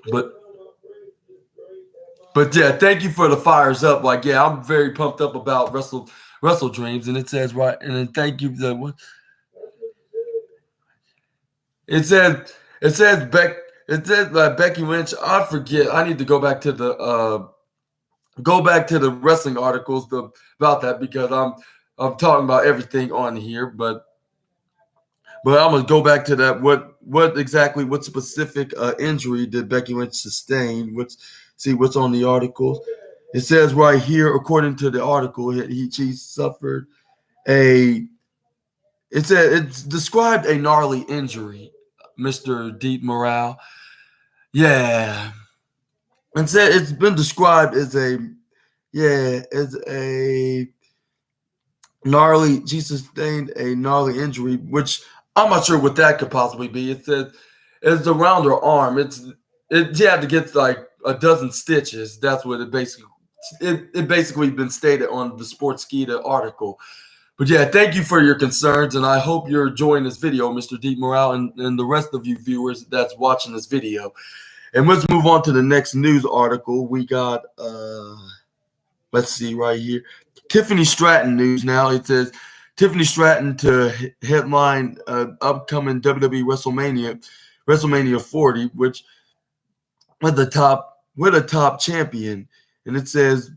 But yeah, thank you for the fires up. Like, yeah, I'm very pumped up about Wrestle Dreams, and it says right, and then thank you. It says Becky Lynch. I forget. I need to go back to the wrestling articles about that because I'm talking about everything on here, but I'm gonna go back to that. What specific injury did Becky Lynch sustain? See what's on the articles. It says right here, according to the article, she suffered a. It's described a gnarly injury, Mr. Deep Morale. Yeah, and said it's been described as a gnarly. She sustained a gnarly injury, which I'm not sure what that could possibly be. It says it's around her arm. She had to get like a dozen stitches. That's what it basically been stated on the Sportskeeda article. But yeah, thank you for your concerns, and I hope you're enjoying this video, Mr. Deep Morale, and the rest of you viewers that's watching this video. And let's move on to the next news article. We got let's see right here. Tiffany Stratton news now. It says Tiffany Stratton to headline upcoming WWE WrestleMania 40, which with a top champion, and it says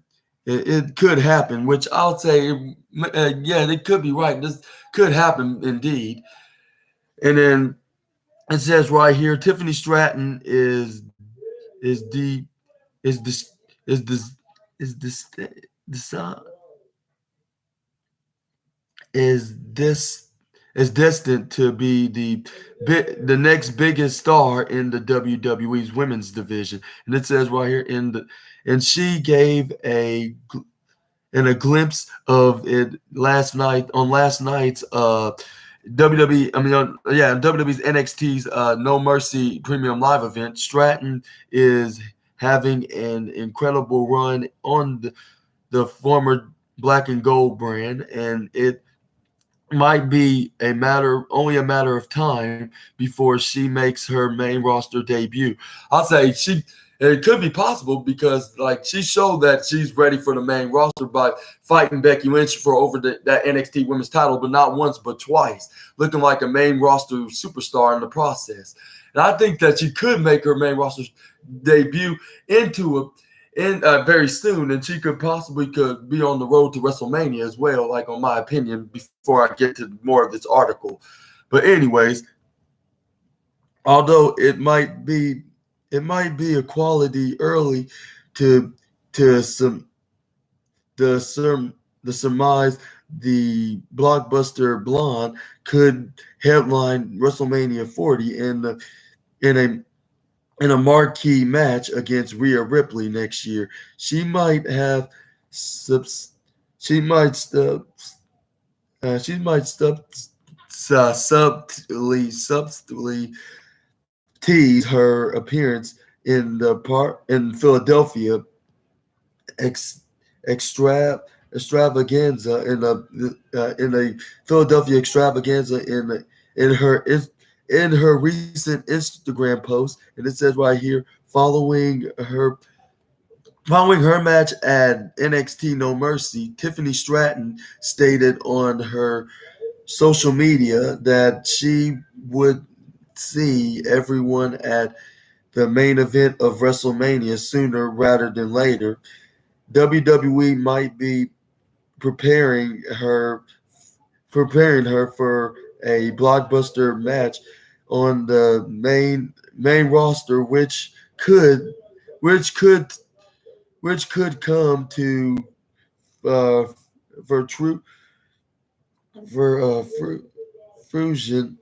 it could happen. Which I'll say, yeah, they could be right. This could happen indeed. And then it says right here, Tiffany Stratton is the is this is this is this is this is destined to be the next biggest star in the WWE's women's division. And it says right here and she gave a glimpse of it last night's WWE's NXT's No Mercy Premium Live event. Stratton is having an incredible run on the former Black and Gold brand, and it might be only a matter of time before she makes her main roster debut. I'll say it could be possible because like she showed that she's ready for the main roster by fighting Becky Lynch for over that NXT Women's title, but not once but twice, looking like a main roster superstar in the process. And I think that she could make her main roster debut very soon, and she could be on the road to WrestleMania as well, like on my opinion, before I get to more of this article. But anyways, although it might be a quality early to surmise the blockbuster blonde could headline WrestleMania 40 in a marquee match against Rhea Ripley next year. She might subtly tease her appearance in Philadelphia extravaganza in a Philadelphia extravaganza in her recent Instagram post, and it says right here, following her match at NXT No Mercy, Tiffany Stratton stated on her social media that she would see everyone at the main event of WrestleMania sooner rather than later. WWE might be preparing her for a blockbuster match on the main roster, which could which could come to uh, for true for Fusion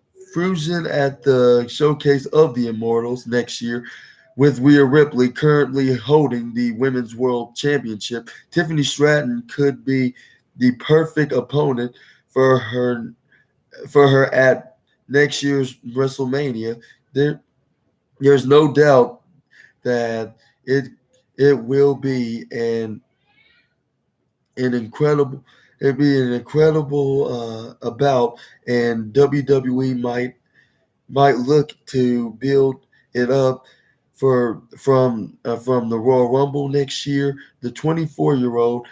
at the Showcase of the Immortals next year, with Rhea Ripley currently holding the Women's World Championship. Tiffany Stratton could be the perfect opponent for her at next year's WrestleMania. There's no doubt that it will be an incredible it'd be an incredible about, and WWE might look to build it up from the Royal Rumble next year. The 24-year-old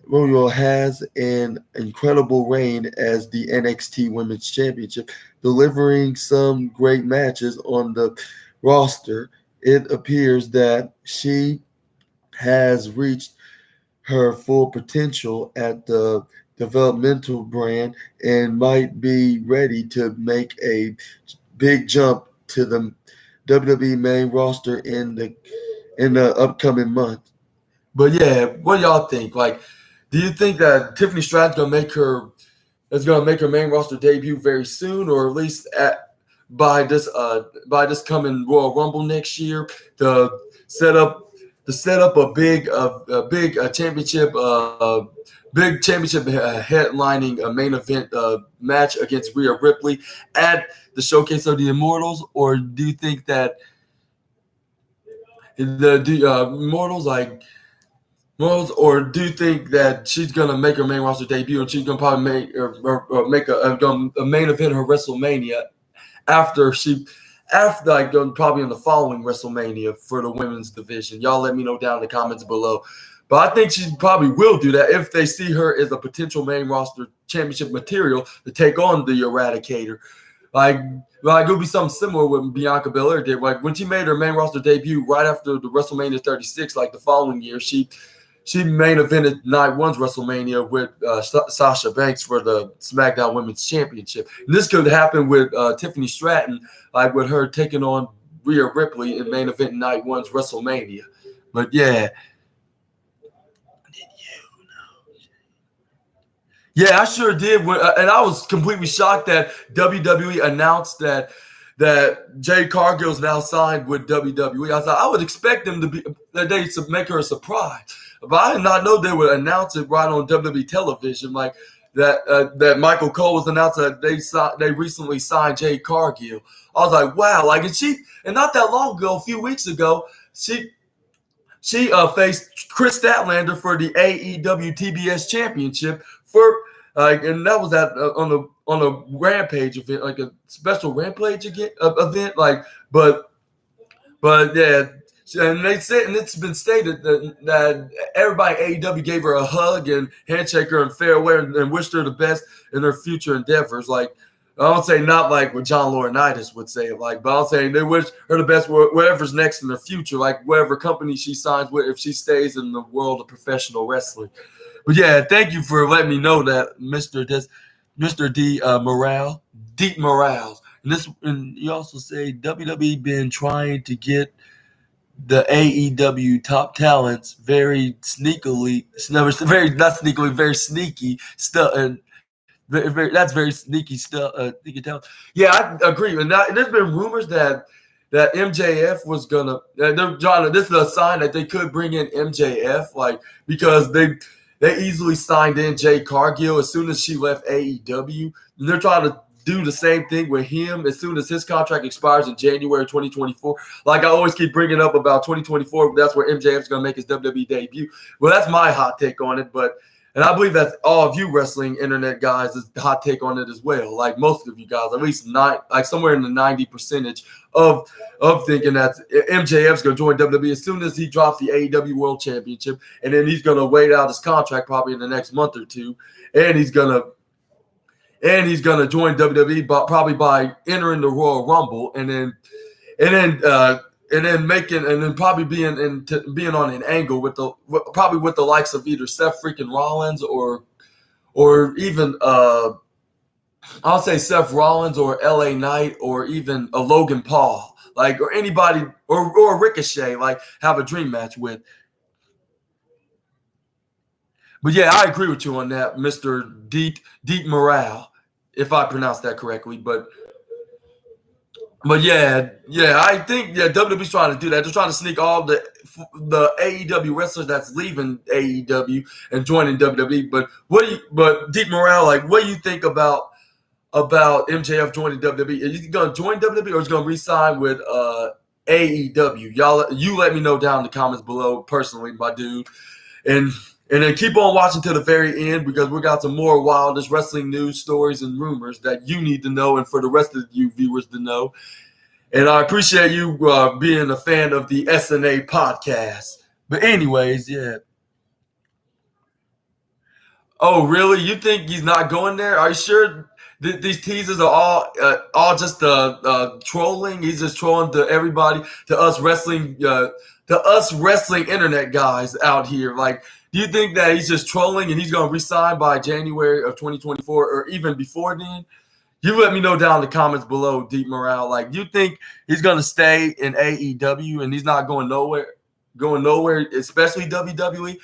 Royal has an incredible reign as the NXT Women's Championship, delivering some great matches on the roster. It appears that she has reached her full potential at the developmental brand and might be ready to make a big jump to the WWE main roster in the upcoming month. But yeah, what y'all think? Like, do you think that Tiffany Stratton's gonna make her main roster debut very soon, or at least by this coming Royal Rumble next year to set up a big championship headlining a main event match against Rhea Ripley at the Showcase of the Immortals? Or do you think that or do you think that she's gonna make her main roster debut and she's gonna probably make a main event her WrestleMania after probably in the following WrestleMania for the women's division? Y'all let me know down in the comments below. But I think she probably will do that if they see her as a potential main roster championship material to take on the Eradicator. Like it'll be something similar what Bianca Belair did. Like when she made her main roster debut right after the WrestleMania 36, like the following year, she main evented Night One's WrestleMania with Sasha Banks for the SmackDown Women's Championship. And this could happen with Tiffany Stratton, like with her taking on Rhea Ripley in main event Night One's WrestleMania. But yeah. Yeah, I sure did. And I was completely shocked that WWE announced that Jade Cargill's now signed with WWE. I thought I would expect them that they make her a surprise, but I did not know they would announce it right on WWE television, like that Michael Cole was announced that they recently signed Jade Cargill. I was like, wow, like and not that long ago, a few weeks ago, she faced Chris Statlander for the AEW TBS Championship and that was on a Rampage event, like a special Rampage event, but yeah, and they said, and it's been stated that everybody at AEW gave her a hug and handshake her and farewell and wished her the best in her future endeavors. Like, I don't say not like what John Laurinaitis would say, but I'm saying they wish her the best whatever's next in the future, like whatever company she signs with, if she stays in the world of professional wrestling. But yeah, thank you for letting me know that, Mr. Deep Morales. And you also say WWE been trying to get the AEW top talents very sneaky stuff, and that's very sneaky stuff. Sneaky talent. Yeah, I agree. And there's been rumors that MJF was gonna. This is a sign that they could bring in MJF, like because they easily signed in Jade Cargill as soon as she left AEW, and they're trying to do the same thing with him as soon as his contract expires in January 2024. Like I always keep bringing up about 2024, that's where MJF is going to make his WWE debut. Well, that's my hot take on it, and I believe that's all of you wrestling internet guys' hot take on it as well. Like most of you guys, at least somewhere in the 90% of thinking that MJF's going to join WWE as soon as he drops the AEW World Championship, and then he's going to wait out his contract probably in the next month or two, and he's going to join WWE probably by entering the Royal Rumble, and then probably being on an angle with the likes of either Seth freaking Rollins or even I'll say Seth Rollins or LA Knight or even a Logan Paul, like, or anybody or Ricochet, like have a dream match with. But yeah, I agree with you on that, Mr. Deep Morale, if I pronounced that correctly. But yeah, I think WWE's trying to do that. They're trying to sneak all the AEW wrestlers that's leaving AEW and joining WWE. But Deep Morale, like, what do you think about MJF joining WWE? Is he going to join WWE or is he going to re-sign with AEW? You let me know down in the comments below personally, my dude. And then keep on watching to the very end because we got some more wildest wrestling news, stories, and rumors that you need to know and for the rest of you viewers to know. And I appreciate you being a fan of the SNA podcast. But anyways, yeah. Oh, really? You think he's not going there? Are you sure these teasers are all just trolling? He's just trolling to everybody, to us wrestling internet guys out here. Like, do you think that he's just trolling and he's going to resign by January of 2024 or even before then? You let me know down in the comments below, Deep Morale. Like, you think he's going to stay in AEW and he's not going nowhere, especially WWE?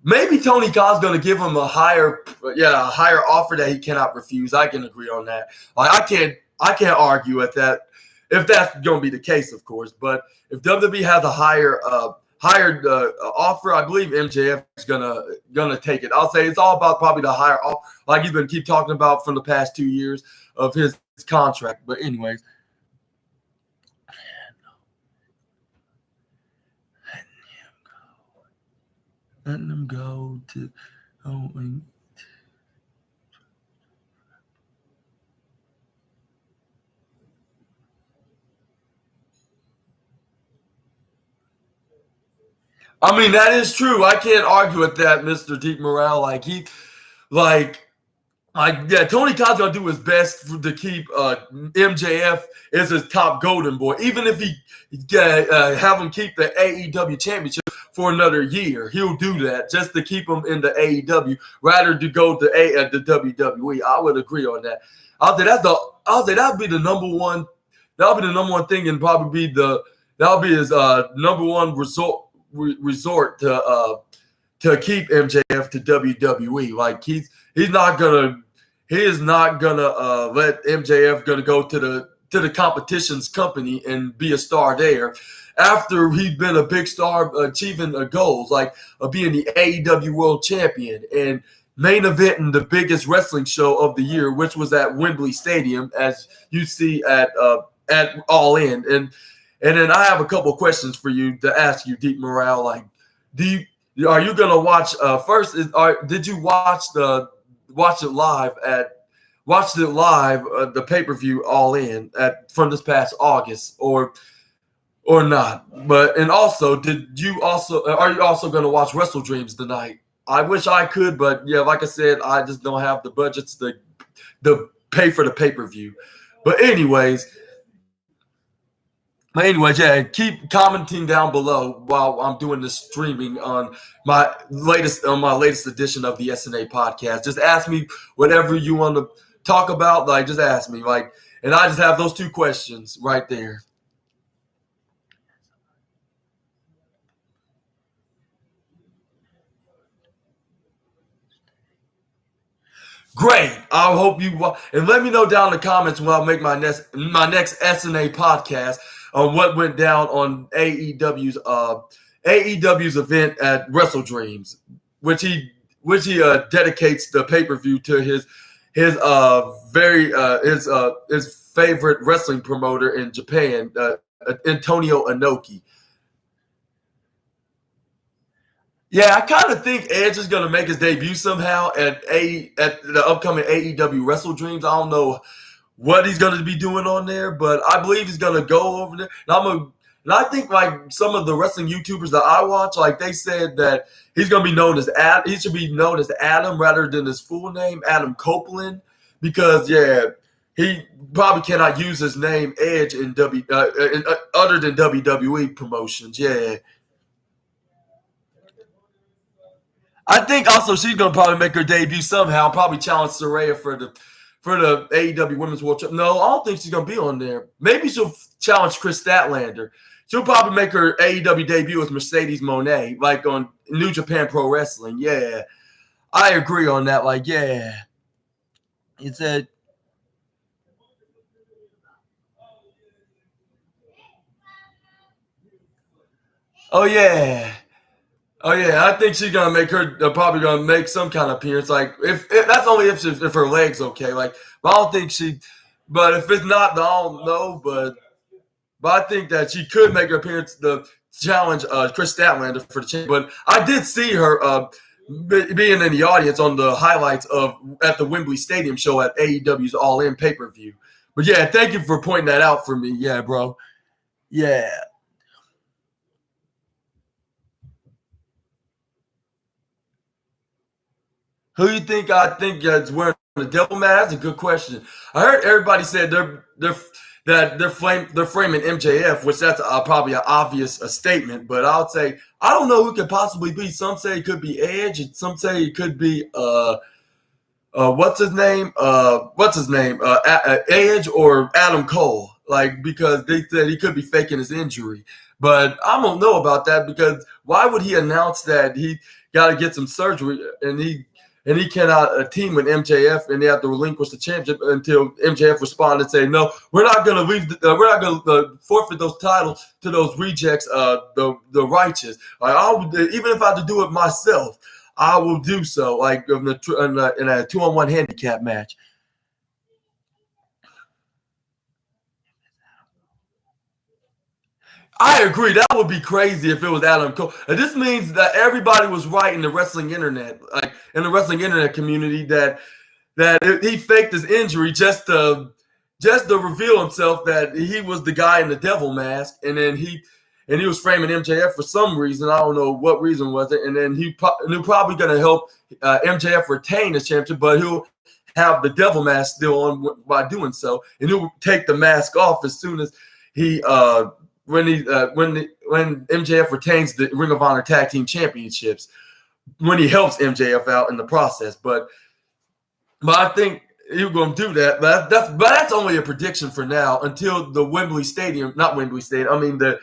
Maybe Tony Khan's going to give him a higher offer that he cannot refuse. I can agree on that. Like, I can't argue with that if that's going to be the case, of course. But if WWE has a higher offer, I believe MJF is gonna take it. I'll say it's all about probably the higher offer, like he's been keep talking about from the past 2 years of his contract. But anyways, letting him go to. I mean, that is true. I can't argue with that, Mr. Deep Morale. Tony Khan's gonna do his best to keep MJF as his top golden boy, even if he have him keep the AEW championship for another year. He'll do that just to keep him in the AEW, rather to go to the WWE. I would agree on that. I'll say that'd be the number one. That'll be the number one thing, and probably that'll be his number one resort to keep MJF to WWE. Like he is not gonna let MJF gonna go to the competition's company and be a star there after he'd been a big star achieving goals like being the AEW World Champion and main eventing the biggest wrestling show of the year, which was at Wembley Stadium, as you see at All In. And then I have a couple of questions for you to ask you, Deep Morale. Like, are you gonna watch? Did you watch the pay-per-view All In from this past August or not? But and also, are you also gonna watch Wrestle Dreams tonight? I wish I could, but yeah, like I said, I just don't have the budgets to pay for the pay-per-view. But anyways, yeah, keep commenting down below while I'm doing this streaming on my latest edition of the SNA podcast. Just ask me whatever you want to talk about. Like, just ask me. Like, and I just have those two questions right there. Great. I hope you and let me know down in the comments when I'll make my next SNA podcast on what went down on AEW's event at Wrestle Dreams, which he dedicates the pay-per-view to his favorite wrestling promoter in Japan, Antonio Inoki. Yeah, I kind of think Edge is going to make his debut somehow at the upcoming AEW Wrestle Dreams. I don't know what he's going to be doing on there, but I believe he's going to go over there. And I think like some of the wrestling YouTubers that I watch, like they said that he's going to be known as He should be known as Adam rather than his full name, Adam Copeland, because he probably cannot use his name Edge in other than WWE promotions. Yeah. I think also she's gonna probably make her debut somehow. Probably challenge Saraya for the AEW Women's World Championship. No, I don't think she's gonna be on there. Maybe she'll challenge Chris Statlander. She'll probably make her AEW debut as Mercedes Moné, like on New Japan Pro Wrestling. Yeah, I agree on that. Like, yeah, it said, oh yeah. Oh yeah, I think she's gonna make her probably gonna make some kind of appearance. Like if that's only if her legs okay. Like, but I don't think she. But if it's not, then I don't know. But I think that she could make her appearance to challenge Chris Statlander for the championship. But I did see her being in the audience on the highlights of at the Wembley Stadium show at AEW's All In pay per view. But yeah, thank you for pointing that out for me. Yeah, bro. Yeah. Who you think I think is wearing the devil mask? That's a good question. I heard everybody said they're framing MJF, which that's probably an obvious statement. But I would say I don't know who could possibly be. Some say it could be Edge, and some say it could be what's his name? Edge or Adam Cole. Like because they said he could be faking his injury, but I don't know about that because why would he announce that he got to get some surgery and he cannot team with MJF and they have to relinquish the championship until MJF responded and say no, we're not going to we're not going to forfeit those titles to those rejects, the righteous. Like even if I had to do it myself. I will do so, like in a 2-on-1 handicap match. I agree. That would be crazy if it was Adam Cole. And this means that everybody was right in the wrestling internet, like in the wrestling internet community, that he faked his injury just to reveal himself that he was the guy in the devil mask, and then he was framing MJF for some reason. I don't know what reason was it, and then he probably going to help MJF retain his championship, but he'll have the devil mask still on by doing so, and he'll take the mask off as soon as he when MJF retains the Ring of Honor Tag Team Championships when he helps MJF out in the process, but I think you're going to do that. But that's only a prediction for now until the Wembley Stadium, not Wembley Stadium. I mean the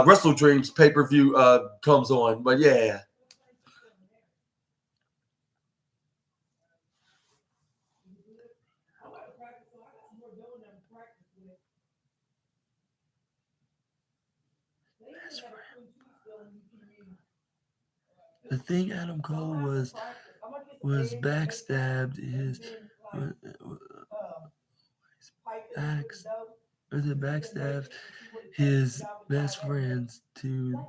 Wrestle Dreams pay per view comes on. But yeah. The thing Adam Cole was backstabbed his backstabbed his best friends to.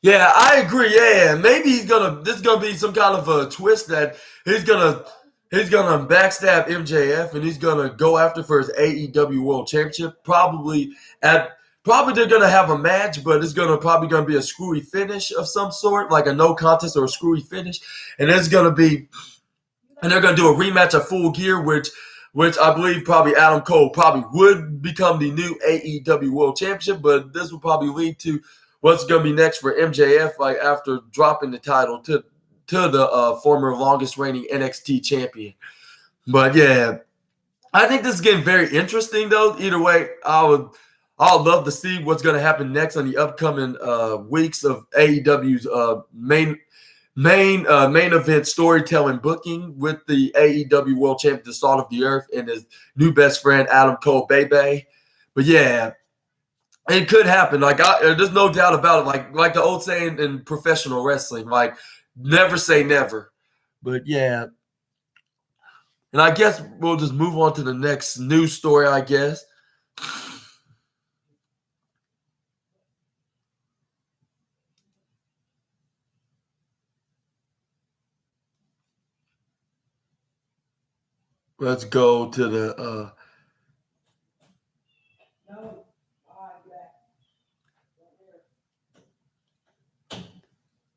Yeah, I agree. Yeah, maybe this is gonna be some kind of a twist that he's gonna backstab MJF and he's gonna go after for his AEW World Championship. Probably they're gonna have a match, but it's probably gonna be a screwy finish of some sort, like a no contest or a screwy finish, and they're gonna do a rematch of Full Gear, which I believe probably Adam Cole probably would become the new AEW World Championship, but this will probably lead to what's going to be next for MJF, like after dropping the title to the former longest reigning NXT champion. But yeah, I think this is getting very interesting though. Either way, I would love to see what's going to happen next on the upcoming weeks of AEW's main event storytelling booking with the AEW World Champion, the Salt of the Earth, and his new best friend Adam Cole, Bebe. But yeah, it could happen. Like there's no doubt about it. Like the old saying in professional wrestling, like never say never. But yeah, and I guess we'll just move on to the next news story. I guess. Let's go to the.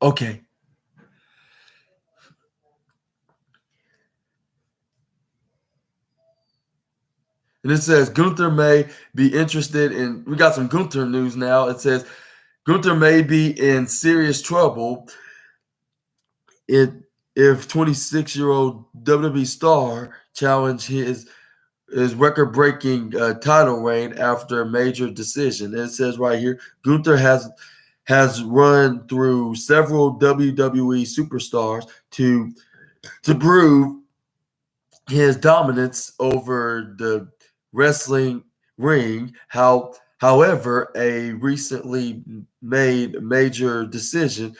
Okay. And it says Gunther may be interested in. We got some Gunther news now. It says Gunther may be in serious trouble if 26-year-old WWE star challenge his record-breaking title reign after a major decision. And it says right here, Gunther has has run through several WWE superstars to prove his dominance over the wrestling ring. However, a recently made major decision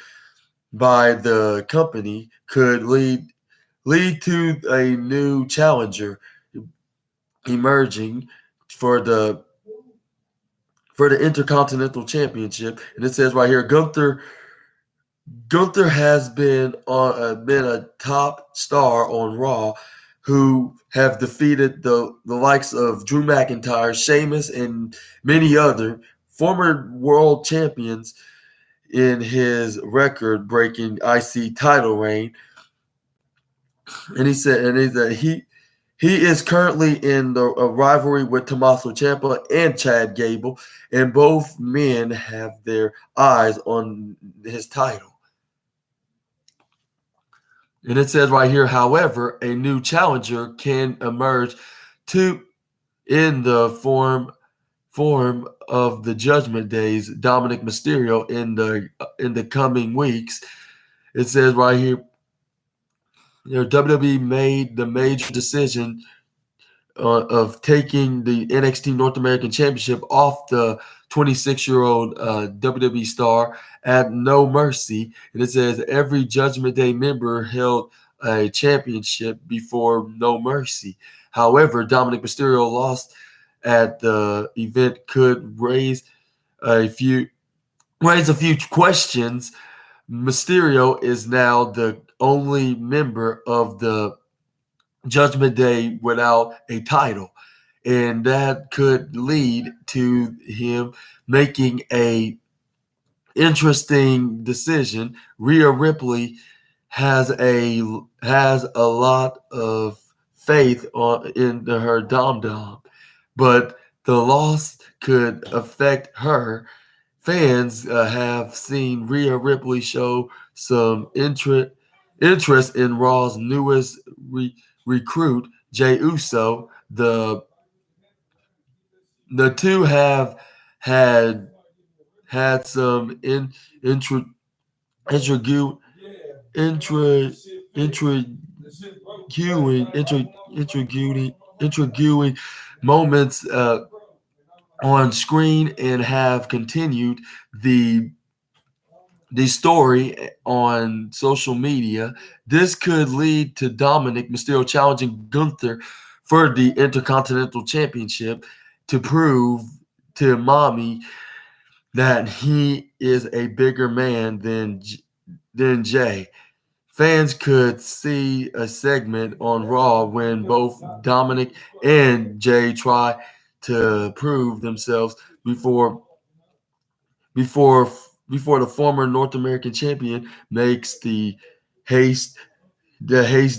by the company could lead to a new challenger emerging for the Intercontinental Championship. And it says right here, Gunther has been a top star on Raw, who have defeated the likes of Drew McIntyre, Sheamus, and many other former world champions in his record-breaking IC title reign. And he said, he is currently in a rivalry with Tommaso Ciampa and Chad Gable, and both men have their eyes on his title. And it says right here, however, a new challenger can emerge in the form of the Judgment Day's Dominic Mysterio in the coming weeks. It says right here, WWE made the major decision of taking the NXT North American Championship off the 26-year-old WWE star at No Mercy. And it says every Judgment Day member held a championship before No Mercy. However, Dominic Mysterio lost at the event could raise a few questions. Mysterio is now the only member of the Judgment Day without a title, and that could lead to him making a interesting decision. Rhea Ripley has a lot of faith in her dom, but the loss could affect her. Fans have seen Rhea Ripley show some interest in Raw's newest recruit, Jey Uso. The two have had some intriguing moments on screen, and have continued the story on social media. This could lead to Dominic Mysterio challenging Gunther for the Intercontinental Championship to prove to Mommy that he is a bigger man than Jay. Fans could see a segment on Raw when both Dominic and Jay try to prove themselves before the former North American champion makes the haste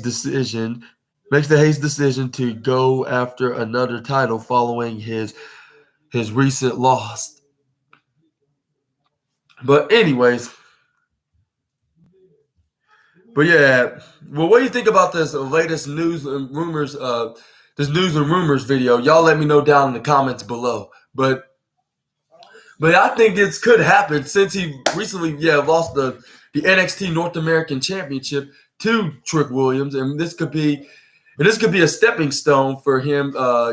decision to go after another title following his recent loss. But anyways, yeah, well, what do you think about this latest news and rumors? This news and rumors video. Y'all let me know down in the comments below. But I think this could happen since he recently lost the NXT North American Championship to Trick Williams, and this could be a stepping stone for him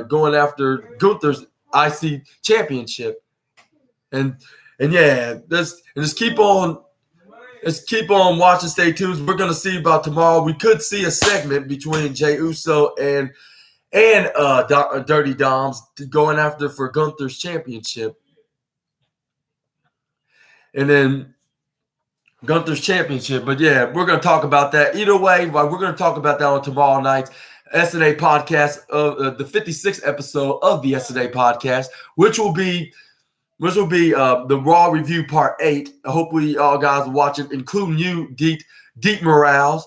going after Gunther's IC Championship. And just keep on watching. Stay tuned. We're gonna see about tomorrow. We could see a segment between Jey Uso and Dirty Doms going after for Gunther's championship, and then Gunther's championship. But yeah, we're gonna talk about that. Either way, we're gonna talk about that on tomorrow night's SNA podcast, of the 56th episode of the SNA podcast, which will be the Raw review part 8. Hopefully, all guys will watch it, including you, Deep Morales.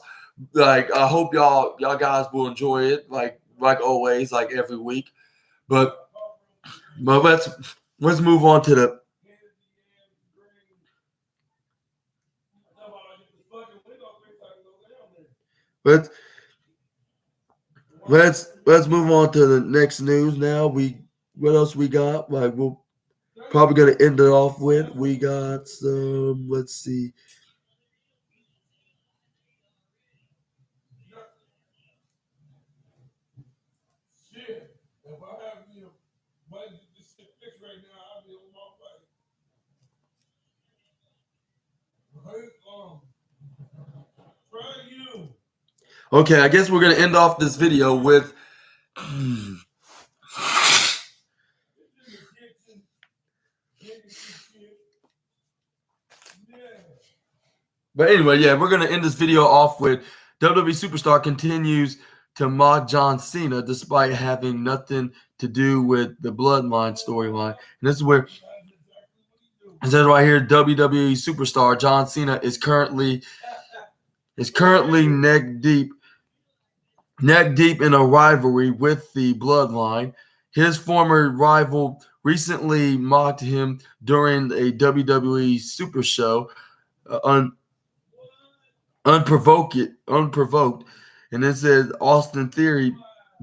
Like, I hope y'all guys will enjoy it, like always, like every week. But let's move on to the. Let's move on to the next news now. What else we got? probably going to end it off with, we got some, let's see. Okay, I guess we're going to end off this video with But anyway, yeah, we're going to end this video off with WWE Superstar continues to mock John Cena despite having nothing to do with the Bloodline storyline. And this is where it says right here, WWE Superstar John Cena is currently neck deep in a rivalry with the Bloodline. His former rival recently mocked him during a WWE Super Show, unprovoked. And it says Austin Theory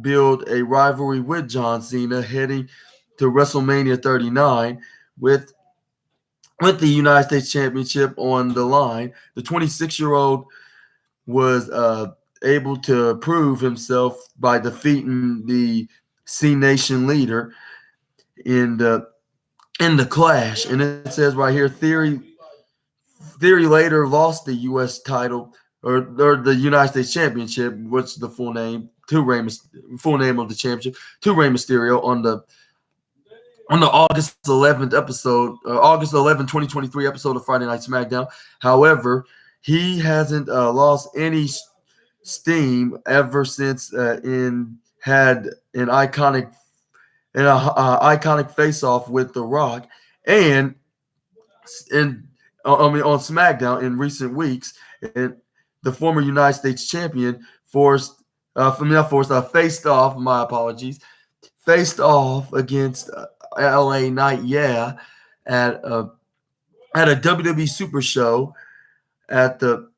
build a rivalry with John Cena heading to WrestleMania 39 with the United States Championship on the line. The 26-year-old was able to prove himself by defeating the C Nation leader in the clash. And it says right here, Theory later lost the U.S. title or the United States Championship, what's the full name of the championship, to Rey Mysterio on the August 11th episode, August 11, 2023 episode of Friday Night SmackDown. However, he hasn't lost any steam ever since had an iconic face-off with The Rock, and on SmackDown in recent weeks, and the former United States champion faced off against LA Knight, at a WWE Super Show at the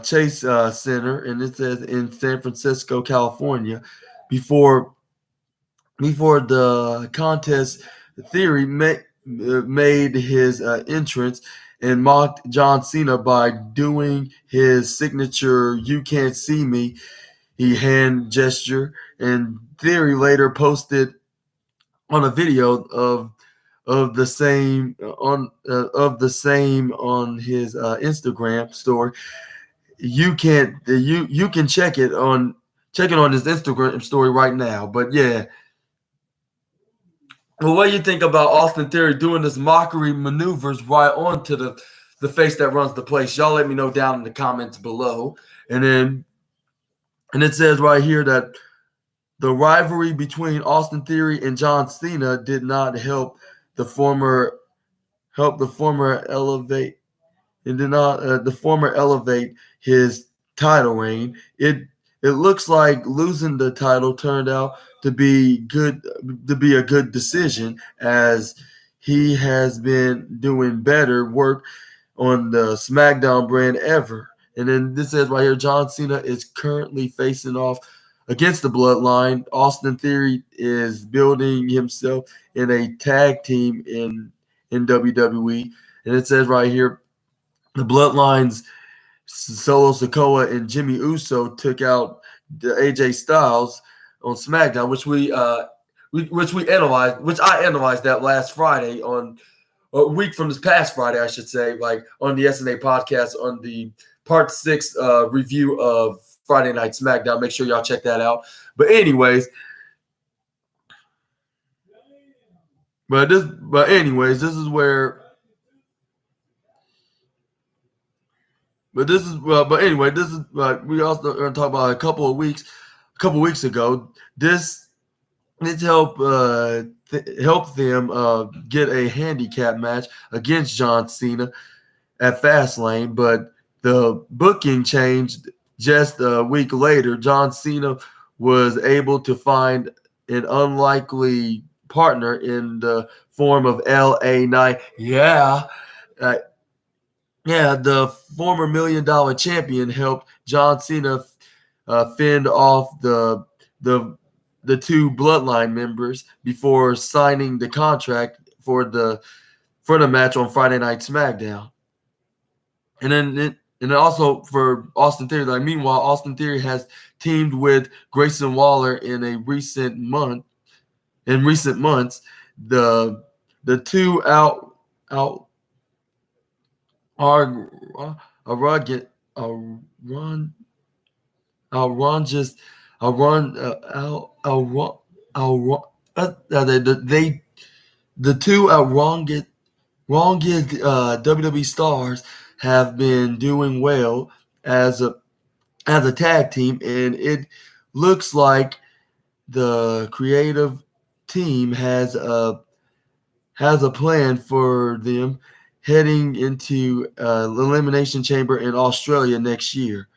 Chase Center, and it says in San Francisco, California. Before the contest, Theory made his entrance and mocked John Cena by doing his signature "You Can't See Me" hand gesture. And Theory later posted on a video of the same on his Instagram story. You can check it on his Instagram story right now. But yeah. Well, what do you think about Austin Theory doing this mockery maneuvers right onto the face that runs the place? Y'all let me know down in the comments below. And it says right here that the rivalry between Austin Theory and John Cena did not help the former elevate. It did not the former elevate his title reign. It looks like losing the title turned out to be a good decision, as he has been doing better work on the SmackDown brand ever. And then this says right here, John Cena is currently facing off against the Bloodline. Austin Theory is building himself in a tag team in WWE. And it says right here, the Bloodline's Solo Sikoa and Jimmy Uso took out the AJ Styles on SmackDown, which I analyzed that last Friday, on a week from this past Friday, I should say, like on the SNA podcast on the Part 6 review of Friday Night SmackDown. Make sure y'all check that out. But anyways, this is where. But this is we also are going to talk about a couple weeks ago. This helped them get a handicap match against John Cena at Fastlane, but the booking changed just a week later. John Cena was able to find an unlikely partner in the form of LA Knight. The former $1 million champion helped John Cena fend off the two Bloodline members before signing the contract for the match on Friday Night SmackDown. And then also for Austin Theory, like meanwhile, Austin Theory has teamed with Grayson Waller in recent months. The two are rugged run I'll run just I'll run I'll run I'll run the two wrongest WWE stars have been doing well as a tag team, and it looks like the creative team has a plan for them heading into the Elimination Chamber in Australia next year,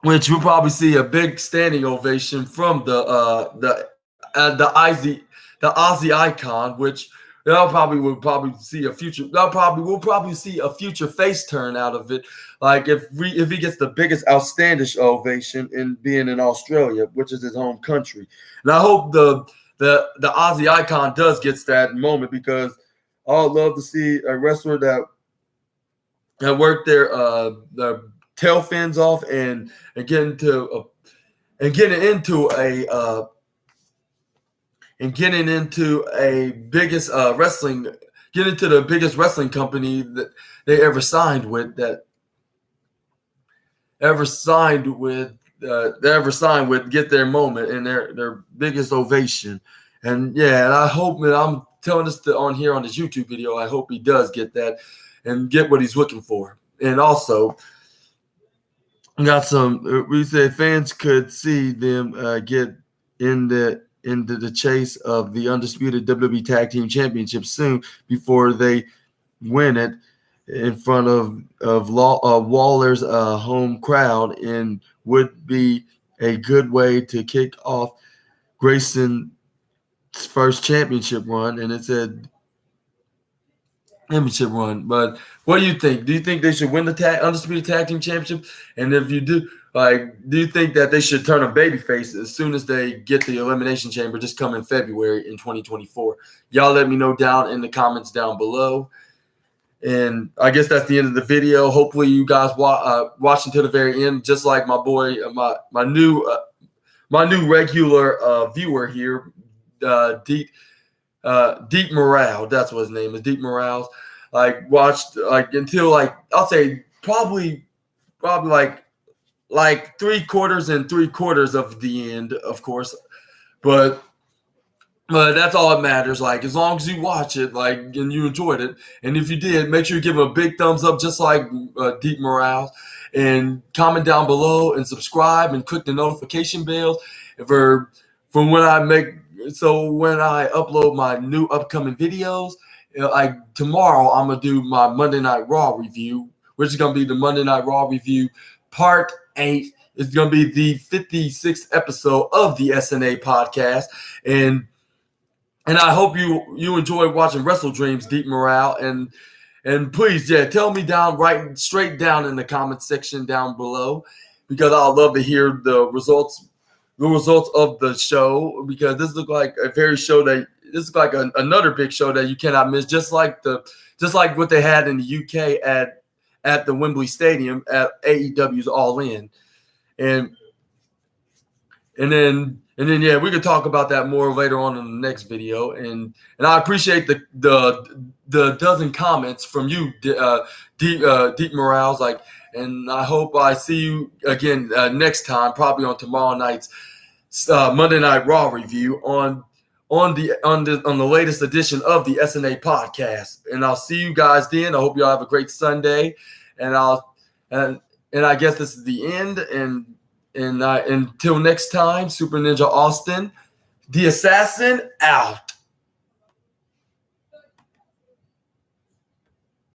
which we'll probably see a big standing ovation from the Aussie icon, which we'll probably see a future face turn out of it. Like if he gets the biggest outstanding ovation in being in Australia, which is his home country. And I hope the Aussie icon does get that moment, because I'd love to see a wrestler that worked their tail fins off and getting into a biggest wrestling, get into the biggest wrestling company that they ever signed with, get their moment and their biggest ovation. And I hope, and I'm telling this on here on this YouTube video, I hope he does get that and get what he's looking for. And also, we said fans could see them get into the chase of the undisputed WWE Tag Team Championship soon, before they win it in front of Waller's home crowd, and would be a good way to kick off Grayson's first championship run. And it said championship run. But what do you think? Do you think they should win the undisputed tag team championship? And if you do, do you think that they should turn a babyface as soon as they get the Elimination Chamber just come in February in 2024? Y'all let me know down in the comments down below. And I guess that's the end of the video. Hopefully you guys watch until the very end, just like my boy, my new regular viewer here, Deep Morale. That's what his name is, Deep Morale. Watched until I'll say probably like 3/4 and 3/4 of the end, of course, but that's all that matters. As long as you watch it, and you enjoyed it, and if you did, make sure you give him a big thumbs up, just like Deep Morale, and comment down below and subscribe and click the notification bell for when I upload my new upcoming videos. Tomorrow I'm gonna do my Monday Night Raw review, which is gonna be the Monday Night Raw review Part 8. It's gonna be the 56th episode of the SNA podcast, and I hope you enjoy watching Wrestle Dreams, Deep Morale, and please, tell me write straight down in the comment section down below, because I'd love to hear the results of the show, because this looks like another big show that you cannot miss, just like what they had in the UK at the Wembley Stadium at AEW's All In. And then we could talk about that more later on in the next video. And I appreciate the dozen comments from you, Deep Morales. And I hope I see you again next time, probably on tomorrow night's Monday Night Raw review on the latest edition of the SNA podcast. And I'll see you guys then. I hope y'all have a great Sunday. And I guess this is the end. And until next time, Super Ninja Austin, the Assassin, out.